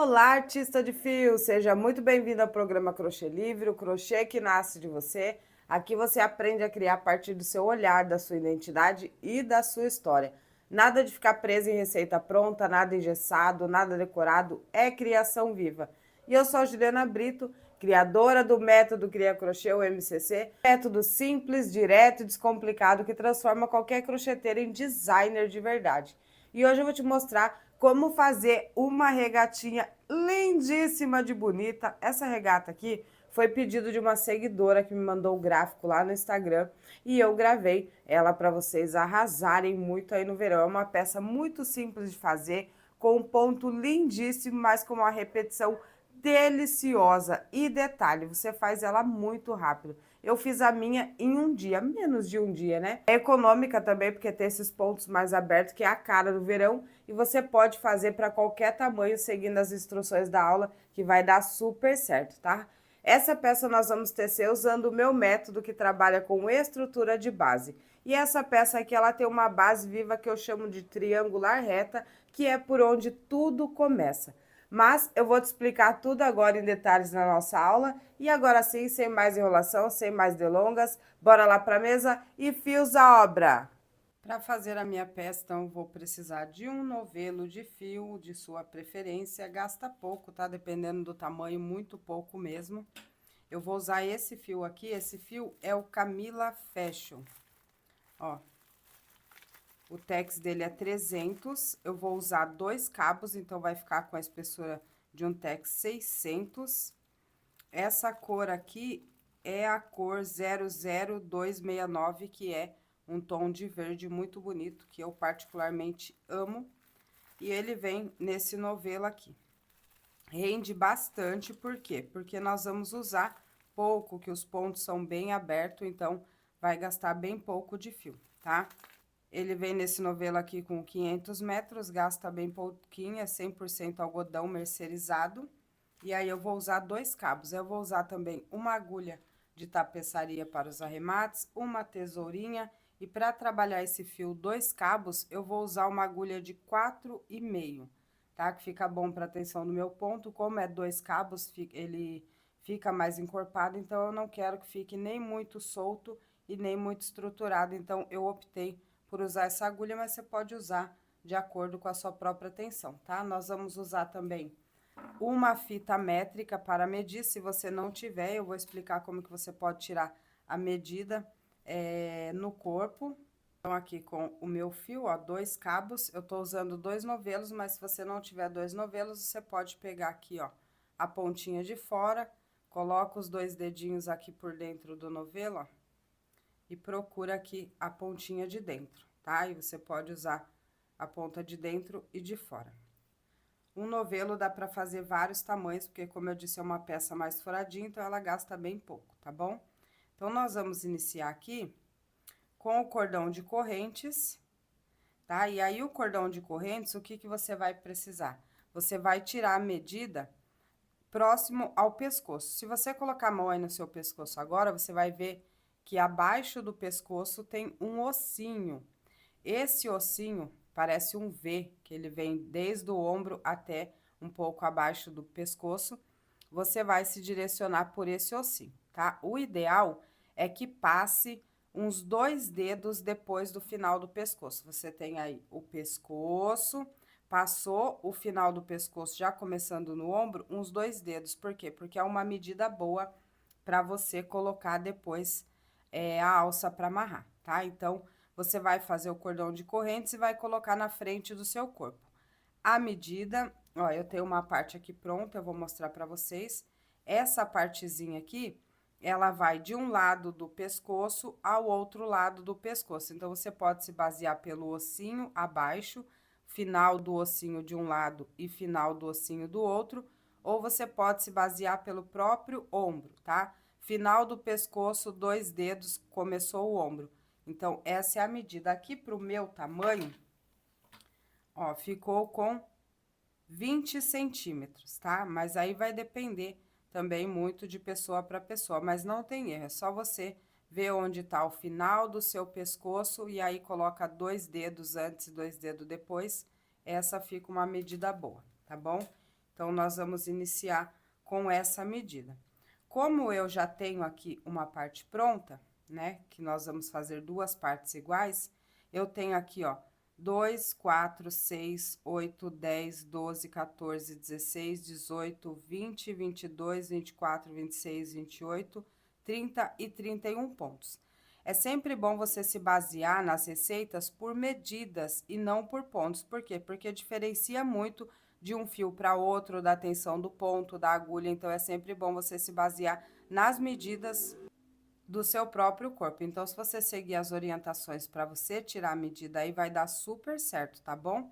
Olá, artista de fio! Seja muito bem-vindo ao programa Crochê Livre, o crochê que nasce de você. Aqui você aprende a criar a partir do seu olhar, da sua identidade e da sua história. Nada de ficar preso em receita pronta, nada engessado, nada decorado, é criação viva. E eu sou a Juliana Brito, criadora do método Cria Crochê, o MCC, método simples, direto e descomplicado que transforma qualquer crocheteiro em designer de verdade. E hoje eu vou te mostrar como fazer uma regatinha lindíssima de bonita. Essa regata aqui foi pedido de uma seguidora que me mandou o gráfico lá no Instagram e eu gravei ela para vocês arrasarem muito aí no verão. É uma peça muito simples de fazer, com um ponto lindíssimo, mas com uma repetição deliciosa. E detalhe, você faz ela muito rápido. Eu fiz a minha em um dia, menos de um dia, né? É econômica também, porque tem esses pontos mais abertos, que é a cara do verão, e você pode fazer para qualquer tamanho, seguindo as instruções da aula, que vai dar super certo, tá? Essa peça nós vamos tecer usando o meu método, que trabalha com estrutura de base. E essa peça aqui, ela tem uma base viva que eu chamo de triangular reta, que é por onde tudo começa. Mas eu vou te explicar tudo agora em detalhes na nossa aula. E agora sim, sem mais enrolação, sem mais delongas, bora lá para a mesa e fios à obra! Para fazer a minha peça, então, eu vou precisar de um novelo de fio de sua preferência. Gasta pouco, tá? Dependendo do tamanho, muito pouco mesmo. Eu vou usar esse fio aqui. Esse fio é o Camila Fashion. Ó, o tex dele é 300, eu vou usar 2 cabos, então vai ficar com a espessura de um tex 600. Essa cor aqui é a cor 00269, que é um tom de verde muito bonito, que eu particularmente amo. E ele vem nesse novelo aqui. Rende bastante, por quê? Porque nós vamos usar pouco, que os pontos são bem abertos, então vai gastar bem pouco de fio, tá? Ele vem nesse novelo aqui com 500 metros, gasta bem pouquinho, é 100% algodão mercerizado. E aí, eu vou usar 2 cabos. Eu vou usar também uma agulha de tapeçaria para os arremates, uma tesourinha. E para trabalhar esse fio 2 cabos, eu vou usar uma agulha de 4,5, tá? Que fica bom para a tensão do meu ponto. Como é 2 cabos, ele fica mais encorpado, então eu não quero que fique nem muito solto e nem muito estruturado. Então, eu optei por usar essa agulha, mas você pode usar de acordo com a sua própria tensão, tá? Nós vamos usar também uma fita métrica para medir. Se você não tiver, eu vou explicar como que você pode tirar a medida no corpo. Então, aqui com o meu fio, ó, 2 cabos, eu tô usando 2 novelos, mas se você não tiver 2 novelos, você pode pegar aqui, ó, a pontinha de fora, coloca os 2 dedinhos aqui por dentro do novelo, ó, e procura aqui a pontinha de dentro, tá? E você pode usar a ponta de dentro e de fora. Um novelo dá pra fazer vários tamanhos, porque, como eu disse, é uma peça mais furadinha, então ela gasta bem pouco, tá bom? Então, nós vamos iniciar aqui com o cordão de correntes, tá? E aí, o cordão de correntes, o que que você vai precisar? Você vai tirar a medida próximo ao pescoço. Se você colocar a mão aí no seu pescoço agora, você vai ver que abaixo do pescoço tem um ossinho. Esse ossinho parece um V, que ele vem desde o ombro até um pouco abaixo do pescoço. Você vai se direcionar por esse ossinho, tá? O ideal é que passe uns 2 dedos depois do final do pescoço. Você tem aí o pescoço, passou o final do pescoço, já começando no ombro, uns 2 dedos. Por quê? Porque é uma medida boa para você colocar depois a alça para amarrar, tá? Então, você vai fazer o cordão de correntes e vai colocar na frente do seu corpo. A medida, ó, eu tenho uma parte aqui pronta, eu vou mostrar para vocês. Essa partezinha aqui, ela vai de um lado do pescoço ao outro lado do pescoço. Então, você pode se basear pelo ossinho abaixo, final do ossinho de um lado e final do ossinho do outro, ou você pode se basear pelo próprio ombro, tá? Final do pescoço, 2 dedos, começou o ombro. Então, essa é a medida. Aqui pro meu tamanho, ó, ficou com 20 centímetros, tá? Mas aí vai depender também muito de pessoa para pessoa, mas não tem erro, é só você ver onde tá o final do seu pescoço e aí coloca 2 dedos antes e 2 dedos depois, essa fica uma medida boa, tá bom? Então, nós vamos iniciar com essa medida. Como eu já tenho aqui uma parte pronta, né, que nós vamos fazer duas partes iguais, eu tenho aqui, ó, 2, 4, 6, 8, 10, 12, 14, 16, 18, 20, 22, 24, 26, 28, 30 e 31 pontos. É sempre bom você se basear nas receitas por medidas e não por pontos. Por quê? Porque diferencia muito de um fio para outro, da tensão do ponto, da agulha. Então, é sempre bom você se basear nas medidas do seu próprio corpo. Então, se você seguir as orientações para você tirar a medida aí, vai dar super certo, tá bom?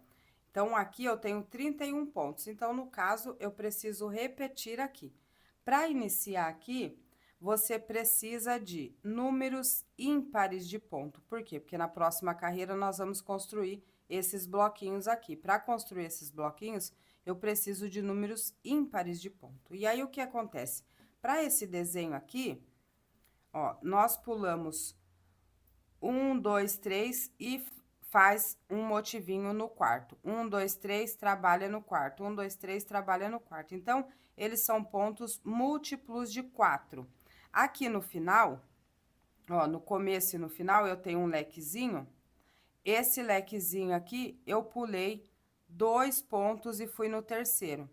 Então, aqui eu tenho 31 pontos. Então, no caso, eu preciso repetir aqui. Para iniciar aqui, você precisa de números ímpares de ponto. Por quê? Porque na próxima carreira nós vamos construir esses bloquinhos aqui. Para construir esses bloquinhos, eu preciso de números ímpares de ponto. E aí, o que acontece? Para esse desenho aqui, ó, nós pulamos 1, 2, 3 e faz um motivinho no quarto. 1, 2, 3, trabalha no quarto. 1, 2, 3, trabalha no quarto. Então, eles são pontos múltiplos de 4. Aqui no final, ó, no começo e no final, eu tenho um lequezinho. Esse lequezinho aqui, eu pulei 2 pontos e fui no terceiro,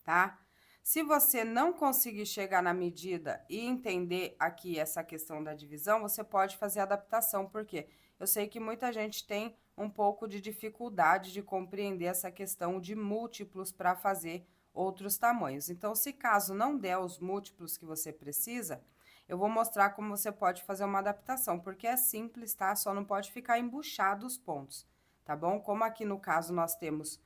tá? Se você não conseguir chegar na medida e entender aqui essa questão da divisão, você pode fazer adaptação, porque eu sei que muita gente tem um pouco de dificuldade de compreender essa questão de múltiplos para fazer outros tamanhos. Então, se caso não der os múltiplos que você precisa, eu vou mostrar como você pode fazer uma adaptação, porque é simples, tá? Só não pode ficar embuchado os pontos, tá bom? Como aqui no caso nós temos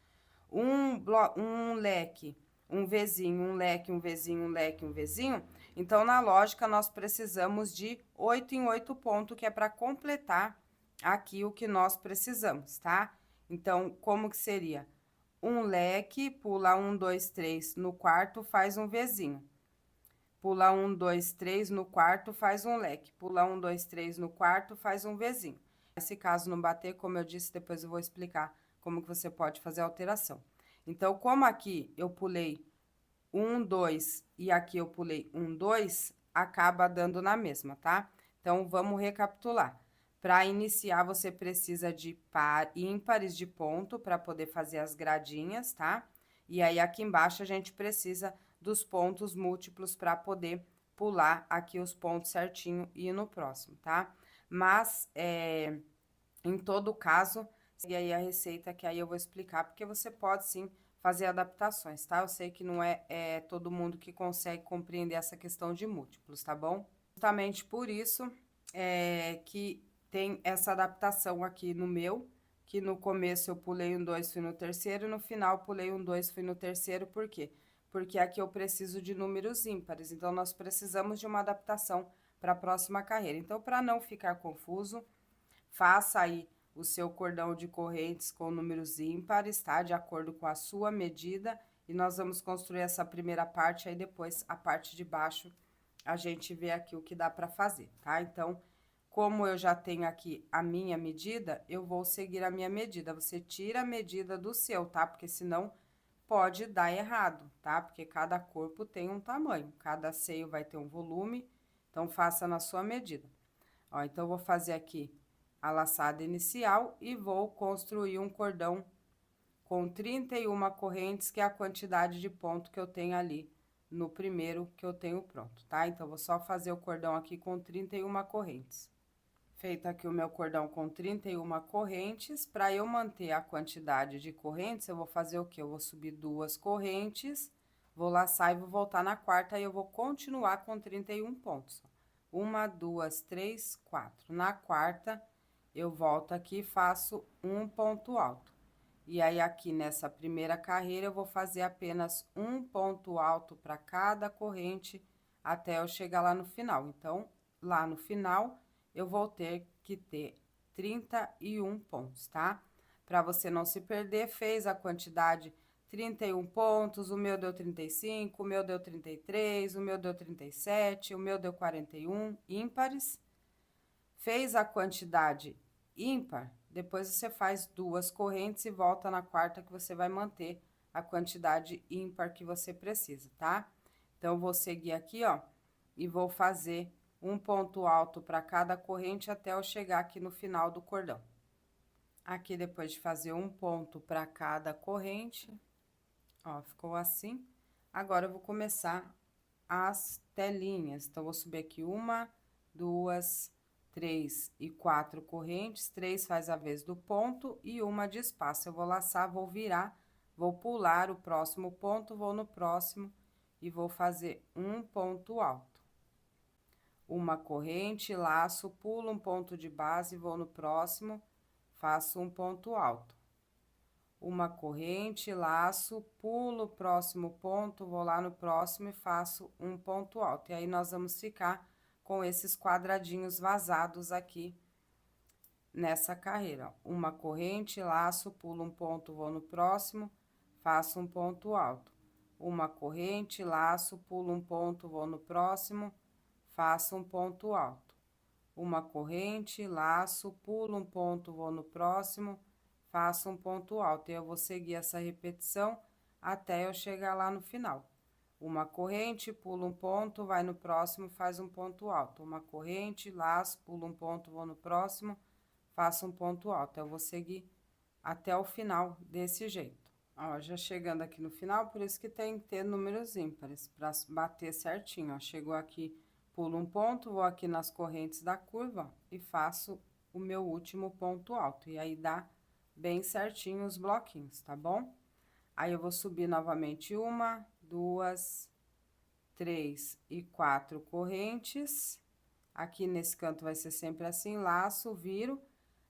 um leque, um Vzinho, um leque, um Vzinho, um leque, um Vzinho, então na lógica nós precisamos de 8 em 8 pontos, que é para completar aqui o que nós precisamos, tá? Então, como que seria? Um leque, pula 1, 2, 3 no quarto, faz um Vzinho. Pula 1, 2, 3 no quarto, faz um leque. Pula 1, 2, 3 no quarto, faz um Vzinho. Nesse caso não bater, como eu disse, depois eu vou explicar como que você pode fazer a alteração. Então, como aqui eu pulei 1, 2 e aqui eu pulei 1, 2, acaba dando na mesma, tá? Então, vamos recapitular. Para iniciar, você precisa de ímpares de ponto para poder fazer as gradinhas, tá? E aí, aqui embaixo, a gente precisa dos pontos múltiplos para poder pular aqui os pontos certinho e ir no próximo, tá? Mas, em todo caso, e aí a receita que aí eu vou explicar, porque você pode sim fazer adaptações, tá? Eu sei que não é todo mundo que consegue compreender essa questão de múltiplos, tá bom? Justamente por isso que tem essa adaptação aqui no meu, que no começo eu pulei um 2, fui no terceiro, e no final pulei um 2, fui no terceiro, por quê? Porque aqui eu preciso de números ímpares, então nós precisamos de uma adaptação para a próxima carreira. Então, para não ficar confuso, faça aí o seu cordão de correntes com números ímpares, tá? De acordo com a sua medida, e nós vamos construir essa primeira parte, aí depois a parte de baixo a gente vê aqui o que dá para fazer, tá? Então, como eu já tenho aqui a minha medida, eu vou seguir a minha medida. Você tira a medida do seu, tá? Porque senão pode dar errado, tá? Porque cada corpo tem um tamanho, cada seio vai ter um volume, então faça na sua medida. Ó, então, eu vou fazer aqui a laçada inicial e vou construir um cordão com 31 correntes, que é a quantidade de ponto que eu tenho ali no primeiro que eu tenho pronto, tá? Então, vou só fazer o cordão aqui com 31 correntes. Feito aqui o meu cordão com 31 correntes, para eu manter a quantidade de correntes, eu vou fazer o quê? Eu vou subir 2 correntes, vou laçar e vou voltar na quarta, e eu vou continuar com 31 pontos. 1, 2, 3, 4. Na quarta, eu volto aqui e faço um ponto alto. E aí, aqui nessa primeira carreira, eu vou fazer apenas um ponto alto para cada corrente até eu chegar lá no final. Então, lá no final, eu vou ter que ter 31 pontos, tá? Para você não se perder, fez a quantidade 31 pontos, o meu deu 35, o meu deu 33, o meu deu 37, o meu deu 41 ímpares. Fez a quantidade ímpar, depois você faz 2 correntes e volta na quarta, que você vai manter a quantidade ímpar que você precisa, tá? Então, eu vou seguir aqui, ó, e vou fazer um ponto alto para cada corrente até eu chegar aqui no final do cordão. Aqui, depois de fazer um ponto para cada corrente, ó, ficou assim. Agora, eu vou começar as telinhas. Então, vou subir aqui 1, 2, 3 e 4 correntes. 3 faz a vez do ponto e 1 de espaço. Eu vou laçar, vou virar, vou pular o próximo ponto, vou no próximo e vou fazer um ponto alto. Uma corrente, laço, pulo um ponto de base, vou no próximo, faço um ponto alto. Uma corrente, laço, pulo o próximo ponto, vou lá no próximo e faço um ponto alto. E aí, nós vamos ficar com esses quadradinhos vazados aqui nessa carreira, ó. Uma corrente, laço, pulo um ponto, vou no próximo, faço um ponto alto. Uma corrente, laço, pulo um ponto, vou no próximo, faço um ponto alto. Uma corrente, laço, pulo um ponto, vou no próximo, faço um ponto alto. E eu vou seguir essa repetição até eu chegar lá no final. Uma corrente, pulo um ponto, vai no próximo, faz um ponto alto. Uma corrente, laço, pulo um ponto, vou no próximo, faço um ponto alto. Eu vou seguir até o final desse jeito. Ó, já chegando aqui no final, por isso que tem que ter números ímpares, para bater certinho, ó. Chegou aqui, pulo um ponto, vou aqui nas correntes da curva, ó, e faço o meu último ponto alto. E aí, dá bem certinho os bloquinhos, tá bom? Aí, eu vou subir novamente 1, 2, 3 e 4 correntes. Aqui nesse canto vai ser sempre assim, laço, viro.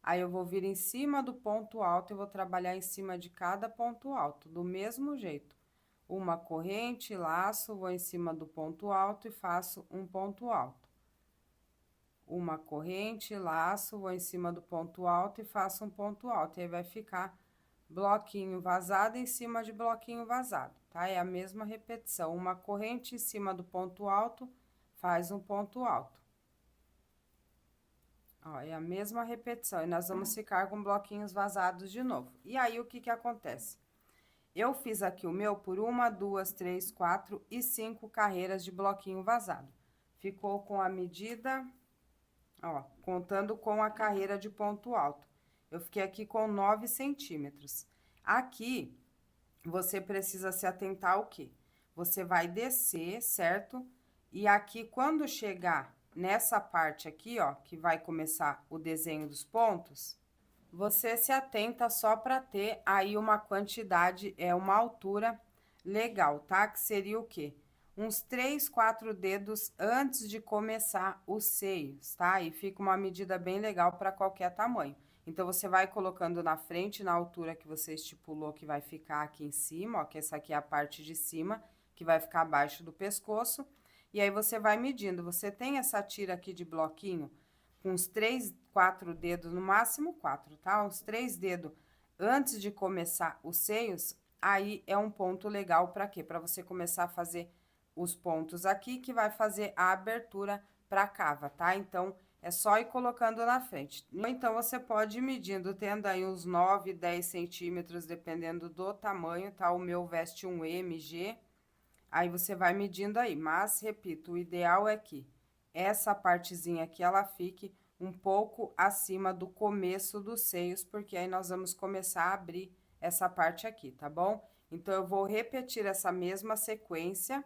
Aí, eu vou vir em cima do ponto alto e vou trabalhar em cima de cada ponto alto, do mesmo jeito. Uma corrente, laço, vou em cima do ponto alto e faço um ponto alto. Uma corrente, laço, vou em cima do ponto alto e faço um ponto alto. E aí, vai ficar bloquinho vazado em cima de bloquinho vazado, tá? É a mesma repetição. Uma corrente em cima do ponto alto, faz um ponto alto. Ó, é a mesma repetição, e nós vamos ficar com bloquinhos vazados de novo. E aí, o que que acontece? Eu fiz aqui o meu por 1, 2, 3, 4 e 5 carreiras de bloquinho vazado. Ficou com a medida, ó, contando com a carreira de ponto alto. Eu fiquei aqui com 9 centímetros. Aqui, você precisa se atentar ao quê? Você vai descer, certo? E aqui, quando chegar nessa parte aqui, ó, que vai começar o desenho dos pontos, você se atenta só para ter aí uma quantidade, uma altura legal, tá? Que seria o quê? Uns 3, 4 dedos antes de começar os seios, tá? E fica uma medida bem legal para qualquer tamanho. Então, você vai colocando na frente, na altura que você estipulou que vai ficar aqui em cima, ó, que essa aqui é a parte de cima, que vai ficar abaixo do pescoço. E aí, você vai medindo. Você tem essa tira aqui de bloquinho com uns 3, 4 dedos, no máximo 4, tá? Uns 3 dedos antes de começar os seios, aí é um ponto legal para quê? Para você começar a fazer os pontos aqui, que vai fazer a abertura pra cava, tá? Então, é só ir colocando na frente. Ou então, você pode ir medindo, tendo aí uns 9, 10 centímetros, dependendo do tamanho, tá? O meu veste um MG, aí você vai medindo aí. Mas, repito, o ideal é que essa partezinha aqui, ela fique um pouco acima do começo dos seios, porque aí nós vamos começar a abrir essa parte aqui, tá bom? Então, eu vou repetir essa mesma sequência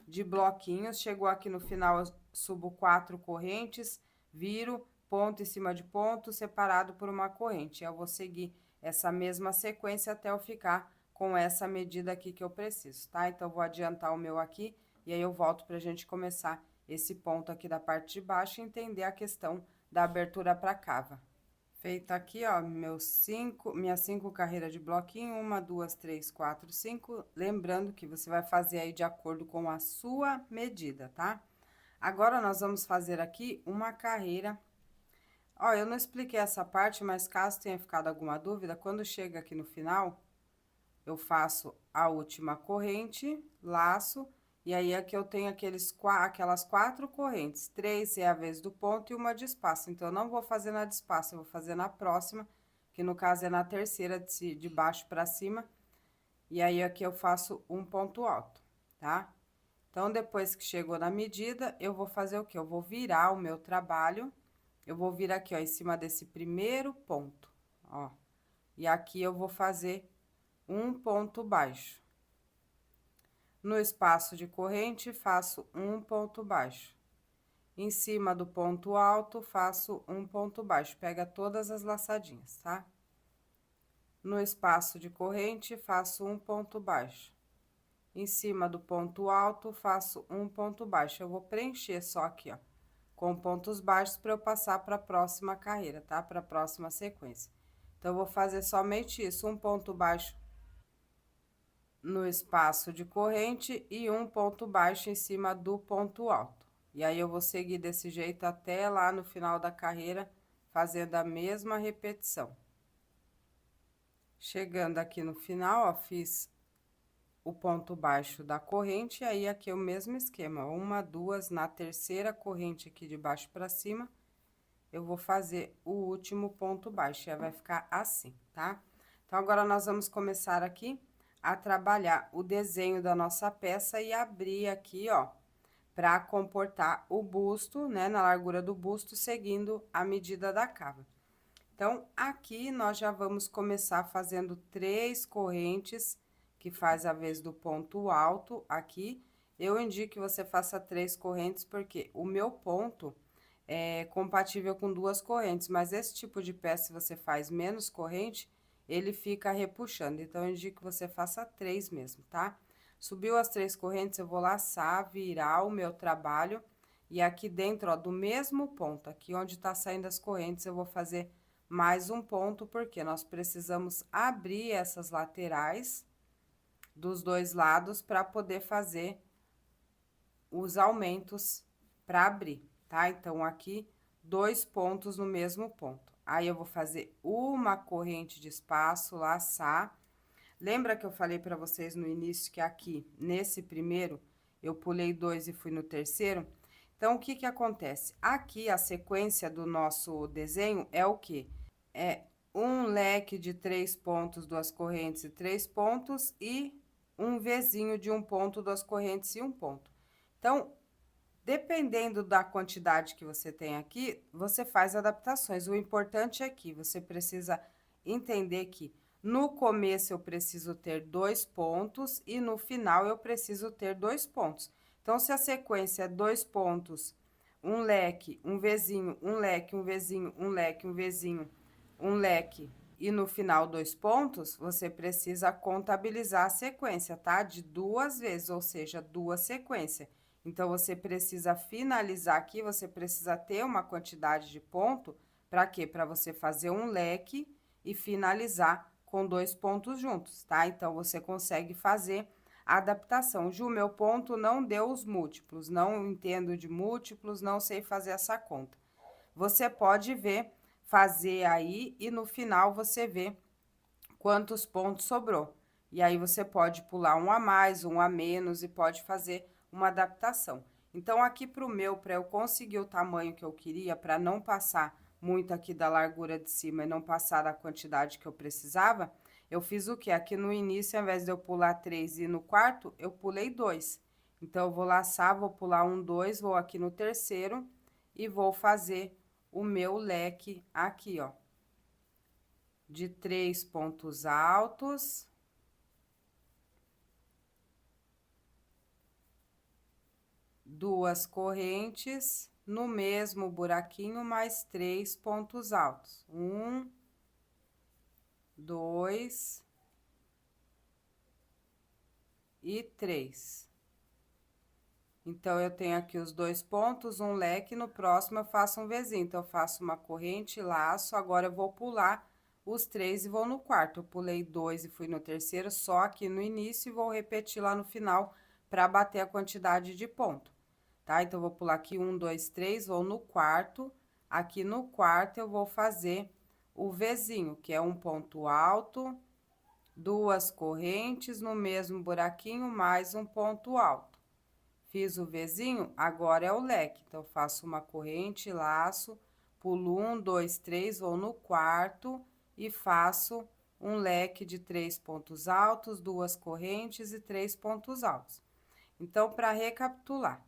de bloquinhos. Chegou aqui no final, eu subo 4 correntes, viro, ponto em cima de ponto, separado por uma corrente. Eu vou seguir essa mesma sequência até eu ficar com essa medida aqui que eu preciso, tá? Então, eu vou adiantar o meu aqui, e aí eu volto pra gente começar esse ponto aqui da parte de baixo e entender a questão da abertura pra cava. Feito aqui, ó, minhas 5 carreiras de bloquinho, 1, 2, 3, 4, 5. Lembrando que você vai fazer aí de acordo com a sua medida, tá? Agora, nós vamos fazer aqui uma carreira. Ó, eu não expliquei essa parte, mas caso tenha ficado alguma dúvida, quando chega aqui no final, eu faço a última corrente, laço, e aí aqui eu tenho aquelas 4 correntes. 3 é a vez do ponto e uma de espaço. Então, eu não vou fazer na de espaço, eu vou fazer na próxima, que no caso é na terceira, de baixo pra cima. E aí, aqui eu faço um ponto alto, tá? Então, depois que chegou na medida, eu vou fazer o quê? Eu vou virar o meu trabalho, eu vou vir aqui, ó, em cima desse primeiro ponto, ó. E aqui eu vou fazer um ponto baixo. No espaço de corrente, faço um ponto baixo. Em cima do ponto alto, faço um ponto baixo. Pega todas as laçadinhas, tá? No espaço de corrente, faço um ponto baixo. Em cima do ponto alto, faço um ponto baixo. Eu vou preencher só aqui, ó, com pontos baixos para eu passar para a próxima carreira, tá? Para a próxima sequência. Então, eu vou fazer somente isso, um ponto baixo no espaço de corrente e um ponto baixo em cima do ponto alto. E aí, eu vou seguir desse jeito até lá no final da carreira, fazendo a mesma repetição. Chegando aqui no final, ó, fiz o ponto baixo da corrente, e aí aqui é o mesmo esquema, uma, duas, na terceira corrente aqui de baixo para cima, eu vou fazer o último ponto baixo, e aí vai ficar assim, tá? Então, agora nós vamos começar aqui a trabalhar o desenho da nossa peça e abrir aqui, ó, para comportar o busto, né, na largura do busto, seguindo a medida da cava. Então, aqui nós já vamos começar fazendo 3 correntes, que faz a vez do ponto alto aqui. Eu indico que você faça 3 correntes, porque o meu ponto é compatível com 2 correntes, mas esse tipo de peça, se você faz menos corrente, ele fica repuxando. Então, eu indico que você faça 3 mesmo, tá? Subiu as 3 correntes, eu vou laçar, virar o meu trabalho. E aqui dentro, ó, do mesmo ponto, aqui onde tá saindo as correntes, eu vou fazer mais um ponto, porque nós precisamos abrir essas laterais dos dois lados para poder fazer os aumentos para abrir, tá? Então, aqui, 2 pontos no mesmo ponto. Aí, eu vou fazer uma corrente de espaço, laçar. Lembra que eu falei para vocês no início que aqui, nesse primeiro, eu pulei 2 e fui no terceiro? Então, o que que acontece? Aqui, a sequência do nosso desenho é o quê? É um leque de 3 pontos, 2 correntes e 3 pontos, e um Vzinho de 1 ponto, 2 correntes e 1 ponto. Então, dependendo da quantidade que você tem aqui, você faz adaptações. O importante é que você precisa entender que no começo eu preciso ter 2 pontos e no final eu preciso ter 2 pontos. Então, se a sequência é 2 pontos, um leque, um Vzinho, um leque, um Vzinho, um leque, um Vzinho, um leque e no final 2 pontos, você precisa contabilizar a sequência, tá? De 2 vezes, ou seja, 2 sequências. Então, você precisa finalizar aqui, você precisa ter uma quantidade de ponto, para quê? Para você fazer um leque e finalizar com 2 pontos juntos, tá? Então, você consegue fazer a adaptação. Ju, meu ponto não deu os múltiplos, não entendo de múltiplos, não sei fazer essa conta. Você pode ver, fazer aí, e no final você vê quantos pontos sobrou. E aí, você pode pular um a mais, um a menos, e pode fazer uma adaptação. Então, aqui pro meu, para eu conseguir o tamanho que eu queria, para não passar muito aqui da largura de cima e não passar a quantidade que eu precisava, eu fiz o quê? Aqui no início, ao invés de eu pular 3 e no quarto, eu pulei 2. Então, eu vou laçar, vou pular um, 2, vou aqui no terceiro e vou fazer o meu leque aqui, ó, de 3 pontos altos. Duas correntes no mesmo buraquinho, mais 3 pontos altos. 1, 2 e 3. Então, eu tenho aqui os 2 pontos, um leque, no próximo eu faço um Vzinho. Então, eu faço uma corrente, laço, agora eu vou pular os 3 e vou no quarto. Eu pulei 2 e fui no terceiro, só aqui no início, e vou repetir lá no final para bater a quantidade de ponto. Tá? Então, eu vou pular aqui 1, 2, 3, vou no quarto. Aqui no quarto, eu vou fazer o Vzinho, que é um ponto alto, 2 correntes no mesmo buraquinho, mais um ponto alto. Fiz o Vzinho, agora é o leque. Então, eu faço uma corrente, laço, pulo 1, 2, 3, vou no quarto e faço um leque de 3 pontos altos, 2 correntes e 3 pontos altos. Então, para recapitular,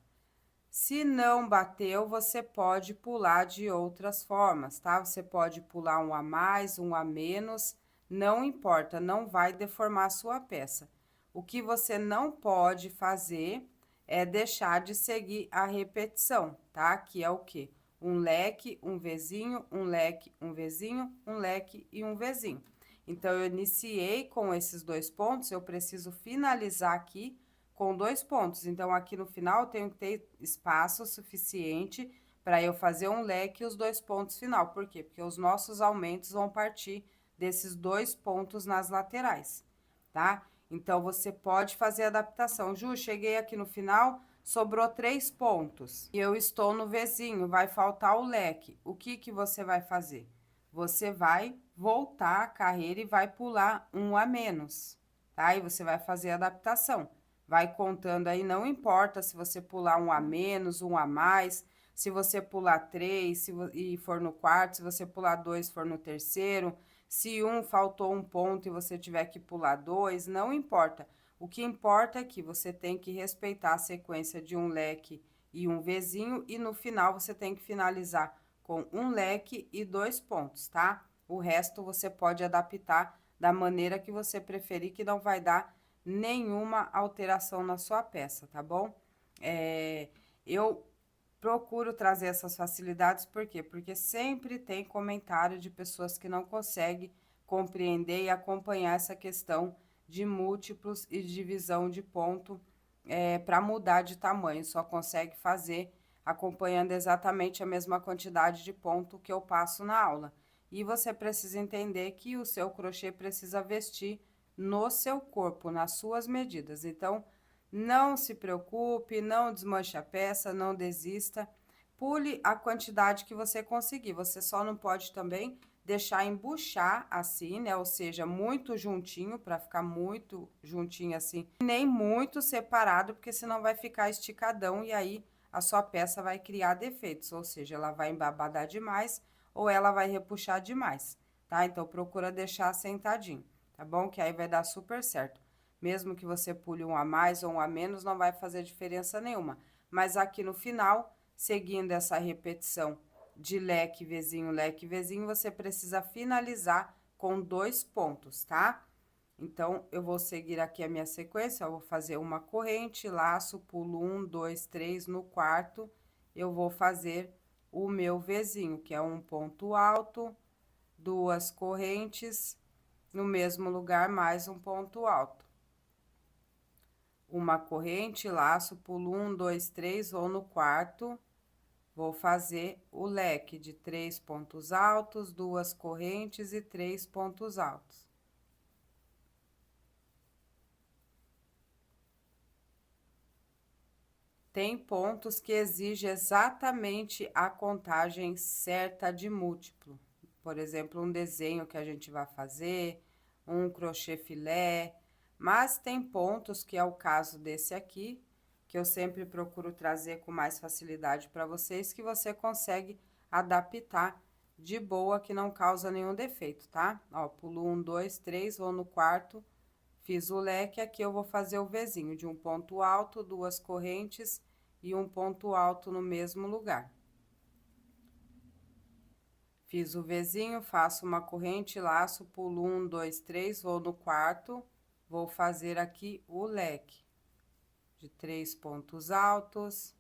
se não bateu, você pode pular de outras formas, tá? Você pode pular um a mais, um a menos, não importa, não vai deformar a sua peça. O que você não pode fazer é deixar de seguir a repetição, tá? Que é o quê? Um leque, um Vzinho, um leque, um Vzinho, um leque e um Vzinho. Então, eu iniciei com esses 2 pontos, eu preciso finalizar aqui com 2 pontos. Então, aqui no final, eu tenho que ter espaço suficiente para eu fazer um leque e os 2 pontos final. Por quê? Porque os nossos aumentos vão partir desses 2 pontos nas laterais, tá? Então, você pode fazer a adaptação. Ju, cheguei aqui no final, sobrou 3 pontos. E eu estou no Vzinho, vai faltar o leque. O que que você vai fazer? Você vai voltar a carreira e vai pular um a menos, tá? E você vai fazer a adaptação. Vai contando aí, não importa se você pular um a menos, um a mais, se você pular 3 e for no quarto, se você pular 2 for no terceiro, se faltou um ponto e você tiver que pular 2, não importa. O que importa é que você tem que respeitar a sequência de um leque e um Vzinho, e no final você tem que finalizar com um leque e 2 pontos, tá? O resto você pode adaptar da maneira que você preferir, que não vai dar nenhuma alteração na sua peça, tá bom? Eu procuro trazer essas facilidades, por quê? Porque sempre tem comentário de pessoas que não conseguem compreender e acompanhar essa questão de múltiplos e divisão de ponto para mudar de tamanho, só consegue fazer acompanhando exatamente a mesma quantidade de ponto que eu passo na aula. E você precisa entender que o seu crochê precisa vestir no seu corpo, nas suas medidas. Então, não se preocupe, não desmanche a peça, não desista. Pule a quantidade que você conseguir. Você só não pode também deixar embuchar assim, né? Ou seja, muito juntinho, para ficar muito juntinho assim, nem muito separado, porque senão vai ficar esticadão e aí a sua peça vai criar defeitos, ou seja, ela vai embabadar demais ou ela vai repuxar demais, tá? Então, procura deixar sentadinho, tá bom? Que aí vai dar super certo. Mesmo que você pule um a mais ou um a menos, não vai fazer diferença nenhuma. Mas aqui no final, seguindo essa repetição de leque, Vzinho, você precisa finalizar com 2 pontos, tá? Então, eu vou seguir aqui a minha sequência, eu vou fazer uma corrente, laço, pulo 1, 2, 3, no quarto, eu vou fazer o meu Vzinho, que é um ponto alto, 2 correntes, no mesmo lugar, mais um ponto alto. Uma corrente, laço, pulo 1, 2, 3, vou no quarto, vou fazer o leque de 3 pontos altos, 2 correntes e 3 pontos altos. Tem pontos que exigem exatamente a contagem certa de múltiplo. Por exemplo, um desenho que a gente vai fazer, um crochê filé, mas tem pontos, que é o caso desse aqui, que eu sempre procuro trazer com mais facilidade para vocês, que você consegue adaptar de boa, que não causa nenhum defeito, tá? Ó, pulo 1, 2, 3, vou no quarto, fiz o leque, aqui eu vou fazer o Vzinho de um ponto alto, 2 correntes e um ponto alto no mesmo lugar. Fiz o Vzinho, faço uma corrente, laço, pulo 1, 2, 3, vou no quarto, vou fazer aqui o leque de 3 pontos altos.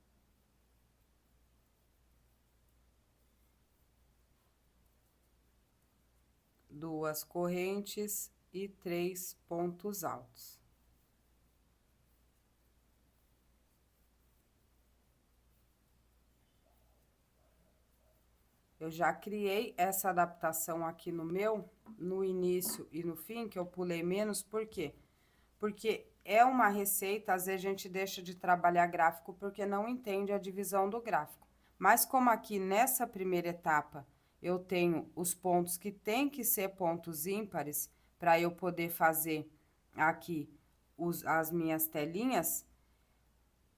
Duas correntes e 3 pontos altos. Eu já criei essa adaptação aqui no meu, no início e no fim, que eu pulei menos, por quê? Porque é uma receita, às vezes a gente deixa de trabalhar gráfico porque não entende a divisão do gráfico. Mas como aqui nessa primeira etapa eu tenho os pontos que tem que ser pontos ímpares, para eu poder fazer aqui as minhas telinhas,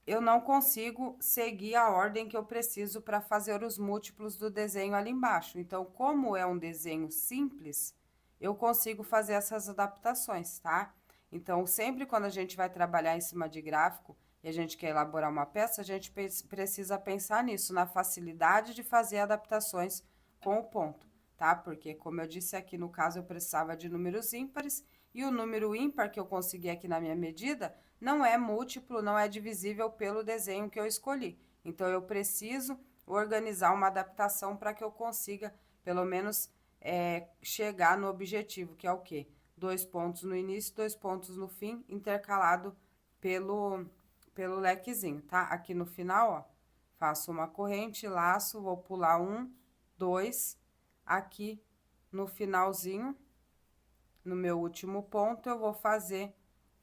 eu não consigo seguir a ordem que eu preciso para fazer os múltiplos do desenho ali embaixo. Então, como é um desenho simples, eu consigo fazer essas adaptações, tá? Então, sempre quando a gente vai trabalhar em cima de gráfico e a gente quer elaborar uma peça, a gente precisa pensar nisso, na facilidade de fazer adaptações com o ponto, tá? Porque, como eu disse aqui, no caso, eu precisava de números ímpares, e o número ímpar que eu consegui aqui na minha medida não é múltiplo, não é divisível pelo desenho que eu escolhi. Então, eu preciso organizar uma adaptação para que eu consiga, pelo menos, chegar no objetivo, que é o quê? 2 pontos no início, 2 pontos no fim, intercalado pelo lequezinho, tá? Aqui no final, ó, faço uma corrente, laço, vou pular 1, 2, aqui no finalzinho, no meu último ponto, eu vou fazer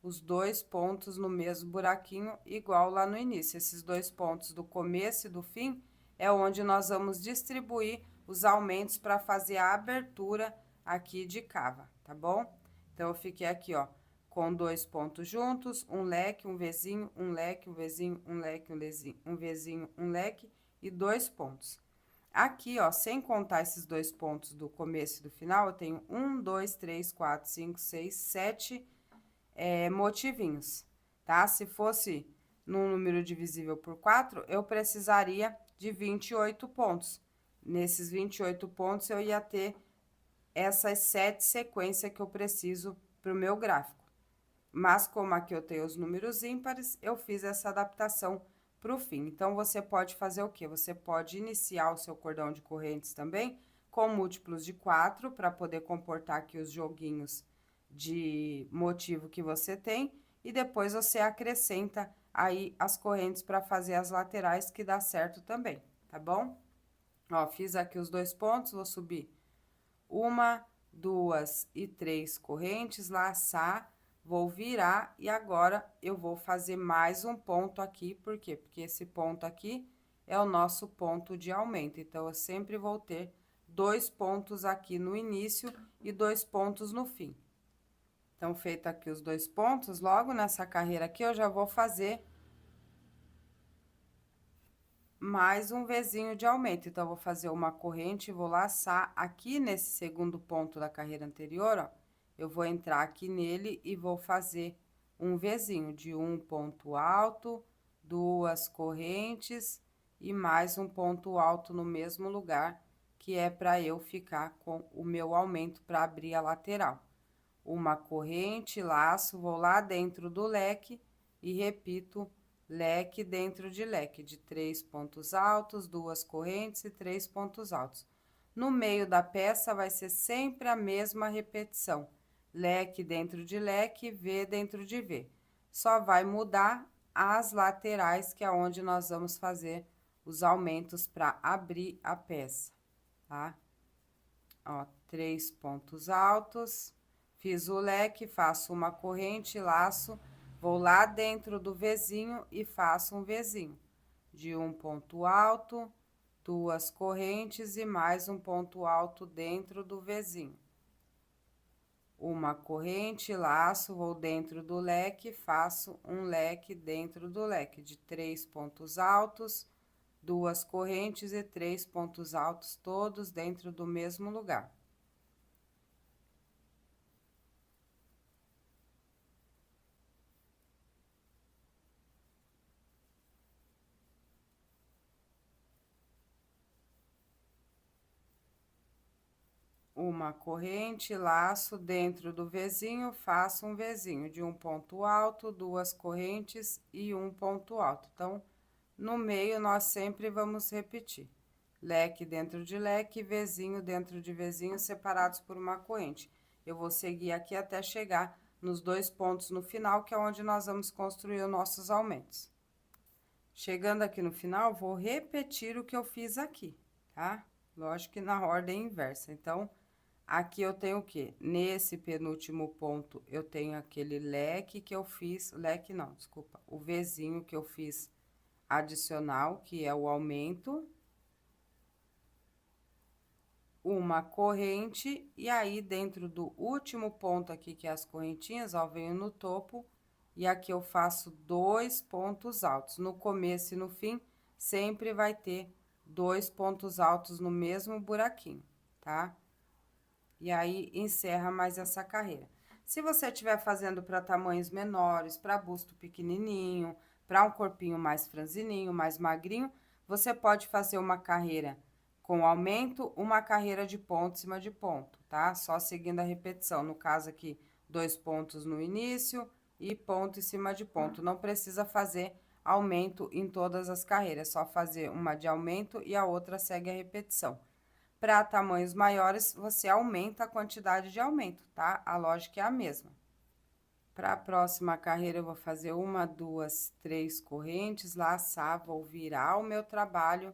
os 2 pontos no mesmo buraquinho, igual lá no início. Esses 2 pontos do começo e do fim é onde nós vamos distribuir os aumentos para fazer a abertura aqui de cava, tá bom? Então, eu fiquei aqui, ó, com 2 pontos juntos, um leque, um vezinho, um leque, um vezinho, um leque, um vezinho, um vezinho, um leque e 2 pontos. Aqui, ó, sem contar esses 2 pontos do começo e do final, eu tenho 1, 2, 3, 4, 5, 6, 7 motivinhos, tá? Se fosse num número divisível por 4, eu precisaria de 28 pontos. Nesses 28 pontos, eu ia ter essas 7 sequências que eu preciso para o meu gráfico. Mas, como aqui eu tenho os números ímpares, eu fiz essa adaptação para o fim. Então, você pode fazer o quê? Você pode iniciar o seu cordão de correntes também com múltiplos de 4, para poder comportar aqui os joguinhos de motivo que você tem. E depois você acrescenta aí as correntes para fazer as laterais, que dá certo também, tá bom? Ó, fiz aqui os 2 pontos, vou subir 1, 2 e 3 correntes, laçar, vou virar e agora eu vou fazer mais um ponto aqui, por quê? Porque esse ponto aqui é o nosso ponto de aumento, então, eu sempre vou ter 2 pontos aqui no início e 2 pontos no fim. Então, feito aqui os 2 pontos, logo nessa carreira aqui, eu já vou fazer mais um vezinho de aumento. Então, eu vou fazer uma corrente, vou laçar aqui nesse segundo ponto da carreira anterior, ó. Eu vou entrar aqui nele e vou fazer um vezinho de um ponto alto, 2 correntes e mais um ponto alto no mesmo lugar, que é para eu ficar com o meu aumento para abrir a lateral. Uma corrente, laço, vou lá dentro do leque e repito leque dentro de leque, de 3 pontos altos, 2 correntes e 3 pontos altos. No meio da peça vai ser sempre a mesma repetição, leque dentro de leque, V dentro de V. Só vai mudar as laterais, que é onde nós vamos fazer os aumentos para abrir a peça, tá? Ó, 3 pontos altos, fiz o leque, faço uma corrente, laço, vou lá dentro do vezinho e faço um vezinho de um ponto alto, 2 correntes e mais um ponto alto dentro do vezinho. Uma corrente, laço, vou dentro do leque, faço um leque dentro do leque de 3 pontos altos, 2 correntes e 3 pontos altos, todos dentro do mesmo lugar. Uma corrente, laço dentro do vezinho, faço um vezinho de um ponto alto, 2 correntes e um ponto alto. Então, no meio, nós sempre vamos repetir. Leque dentro de leque, vezinho dentro de vezinho, separados por uma corrente. Eu vou seguir aqui até chegar nos 2 pontos no final, que é onde nós vamos construir os nossos aumentos. Chegando aqui no final, vou repetir o que eu fiz aqui, tá? Lógico que na ordem inversa. Então, aqui eu tenho o quê? Nesse penúltimo ponto, eu tenho aquele leque que eu fiz, leque não, desculpa, o Vzinho que eu fiz adicional, que é o aumento, uma corrente, e aí dentro do último ponto aqui, que é as correntinhas, ó, venho no topo, e aqui eu faço 2 pontos altos. No começo e no fim, sempre vai ter 2 pontos altos no mesmo buraquinho, tá? E aí, encerra mais essa carreira. Se você estiver fazendo para tamanhos menores, para busto pequenininho, para um corpinho mais franzininho, mais magrinho, você pode fazer uma carreira com aumento, uma carreira de ponto em cima de ponto, tá? Só seguindo a repetição. No caso aqui, 2 pontos no início e ponto em cima de ponto. Não precisa fazer aumento em todas as carreiras, só fazer uma de aumento e a outra segue a repetição. Para tamanhos maiores, você aumenta a quantidade de aumento, tá? A lógica é a mesma. Para a próxima carreira, eu vou fazer 1, 2, 3 correntes, laçar, vou virar o meu trabalho.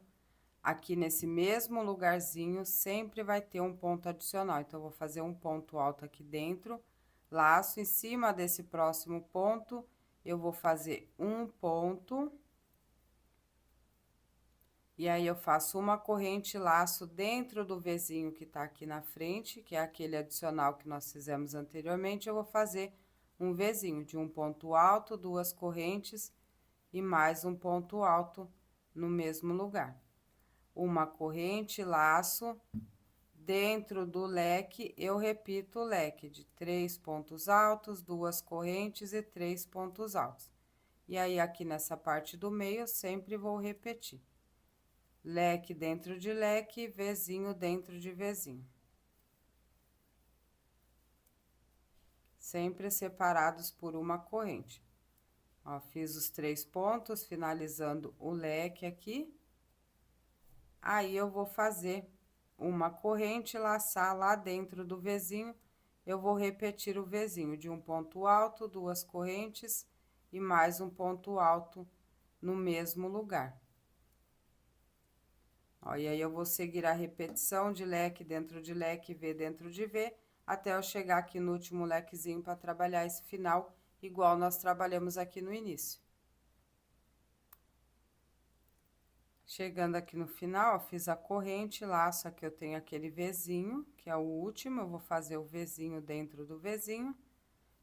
Aqui nesse mesmo lugarzinho, sempre vai ter um ponto adicional. Então, eu vou fazer um ponto alto aqui dentro, laço em cima desse próximo ponto, eu vou fazer um ponto. E aí, eu faço uma corrente, laço dentro do Vzinho que tá aqui na frente, que é aquele adicional que nós fizemos anteriormente, eu vou fazer um Vzinho de um ponto alto, 2 correntes e mais um ponto alto no mesmo lugar. Uma corrente, laço, dentro do leque, eu repito o leque de 3 pontos altos, 2 correntes e 3 pontos altos. E aí, aqui nessa parte do meio, eu sempre vou repetir. Leque dentro de leque, Vzinho dentro de Vzinho. Sempre separados por uma corrente. Ó, fiz os 3 pontos, finalizando o leque aqui. Aí, eu vou fazer uma corrente, laçar lá dentro do Vzinho. Eu vou repetir o Vzinho de um ponto alto, 2 correntes e mais um ponto alto no mesmo lugar. Ó, e aí, eu vou seguir a repetição de leque dentro de leque, V dentro de V, até eu chegar aqui no último lequezinho para trabalhar esse final, igual nós trabalhamos aqui no início. Chegando aqui no final, ó, fiz a corrente, laço aqui, eu tenho aquele Vzinho, que é o último, eu vou fazer o Vzinho dentro do Vzinho,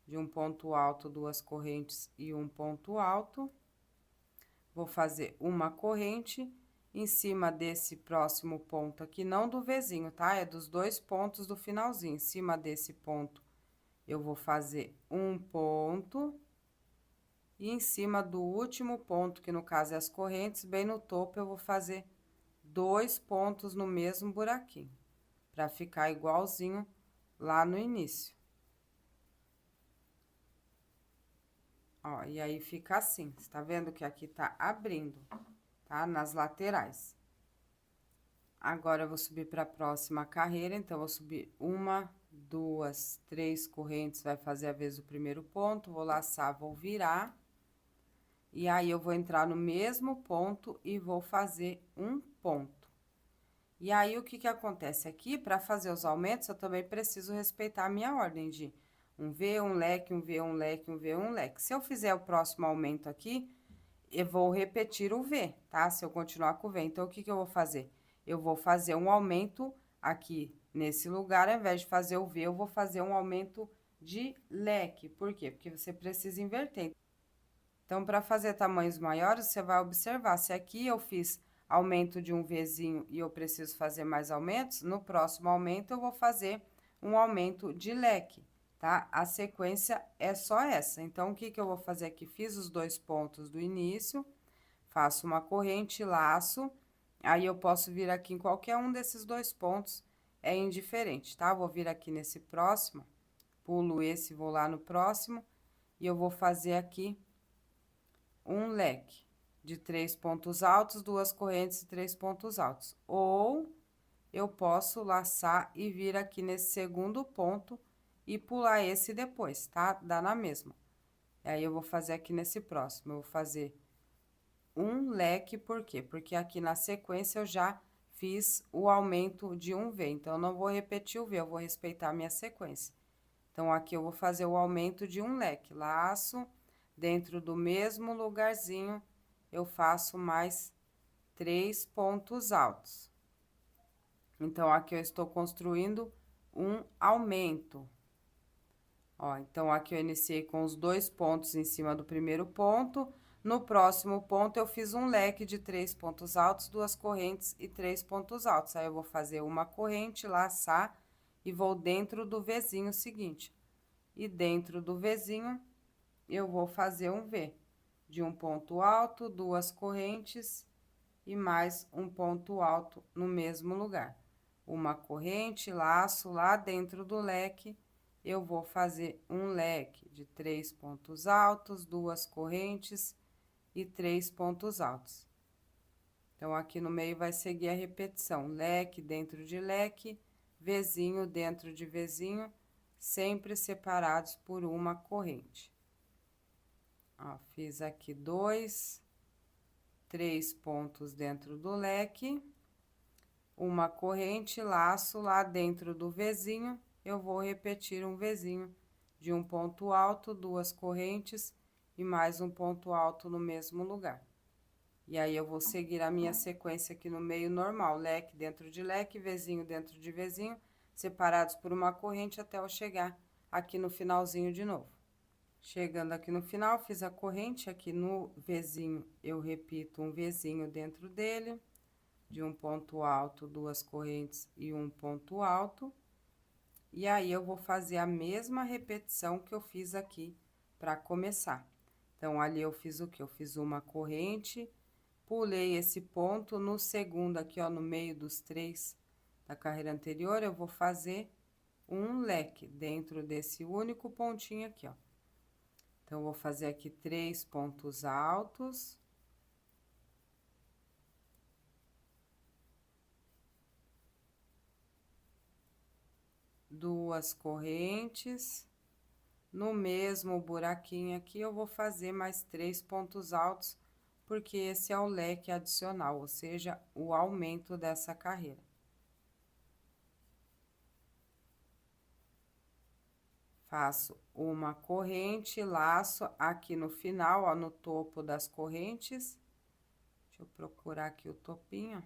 de um ponto alto, 2 correntes e um ponto alto. Vou fazer uma corrente em cima desse próximo ponto aqui, não do Vzinho, tá? É dos 2 pontos do finalzinho. Em cima desse ponto, eu vou fazer um ponto. E em cima do último ponto, que no caso é as correntes, bem no topo, eu vou fazer 2 pontos no mesmo buraquinho, pra ficar igualzinho lá no início. Ó, e aí, fica assim. Você tá vendo que aqui tá abrindo, tá? Nas laterais. Agora, eu vou subir para a próxima carreira, então, eu vou subir 1, 2, 3 correntes, vai fazer a vez do primeiro ponto, vou laçar, vou virar. E aí, eu vou entrar no mesmo ponto e vou fazer um ponto. E aí, o que que acontece aqui? Para fazer os aumentos, eu também preciso respeitar a minha ordem de um V, um leque, um V, um leque, um V, um leque. Se eu fizer o próximo aumento aqui, eu vou repetir o V, tá? Se eu continuar com o V. Então, o que que eu vou fazer? Eu vou fazer um aumento aqui nesse lugar, ao invés de fazer o V, eu vou fazer um aumento de leque. Por quê? Porque você precisa inverter. Então, para fazer tamanhos maiores, você vai observar, se aqui eu fiz aumento de um Vzinho e eu preciso fazer mais aumentos, no próximo aumento eu vou fazer um aumento de leque, tá? A sequência é só essa. Então, o que que eu vou fazer aqui? Fiz os 2 pontos do início, faço uma corrente, laço, aí eu posso vir aqui em qualquer um desses 2 pontos, é indiferente, tá? Vou vir aqui nesse próximo, pulo esse, vou lá no próximo, e eu vou fazer aqui um leque de 3 pontos altos, 2 correntes e 3 pontos altos. Ou eu posso laçar e vir aqui nesse segundo ponto e pular esse depois, tá? Dá na mesma. Aí, eu vou fazer aqui nesse próximo, eu vou fazer um leque, por quê? Porque aqui na sequência eu já fiz o aumento de um V, então, eu não vou repetir o V, eu vou respeitar a minha sequência. Então, aqui eu vou fazer o aumento de um leque, laço, dentro do mesmo lugarzinho, eu faço mais 3 pontos altos. Então, aqui eu estou construindo um aumento. Ó, então, aqui eu iniciei com os 2 pontos em cima do primeiro ponto. No próximo ponto, eu fiz um leque de 3 pontos altos, 2 correntes e 3 pontos altos. Aí, eu vou fazer uma corrente, laçar e vou dentro do Vzinho seguinte. E dentro do Vzinho, eu vou fazer um V de um ponto alto, 2 correntes e mais um ponto alto no mesmo lugar. Uma corrente, laço lá dentro do leque, eu vou fazer um leque de 3 pontos altos, 2 correntes e 3 pontos altos. Então, aqui no meio vai seguir a repetição, leque dentro de leque, Vzinho dentro de Vzinho, sempre separados por uma corrente. Ó, fiz aqui 2, 3 pontos dentro do leque, uma corrente, laço lá dentro do Vzinho, eu vou repetir um Vzinho de um ponto alto, 2 correntes e mais um ponto alto no mesmo lugar. E aí, eu vou seguir a minha sequência aqui no meio normal, leque dentro de leque, Vzinho dentro de Vzinho, separados por uma corrente até eu chegar aqui no finalzinho de novo. Chegando aqui no final, fiz a corrente, aqui no Vzinho, eu repito um Vzinho dentro dele, de um ponto alto, 2 correntes e um ponto alto. E aí, eu vou fazer a mesma repetição que eu fiz aqui para começar. Então, ali eu fiz o quê? Eu fiz uma corrente, pulei esse ponto, no segundo aqui, ó, no meio dos 3 da carreira anterior, eu vou fazer um leque dentro desse único pontinho aqui, ó. Então, vou fazer aqui 3 pontos altos. Duas correntes. No mesmo buraquinho aqui, eu vou fazer mais 3 pontos altos, porque esse é o leque adicional, ou seja, o aumento dessa carreira. Faço uma corrente, laço aqui no final, ó, no topo das correntes. Deixa eu procurar aqui o topinho.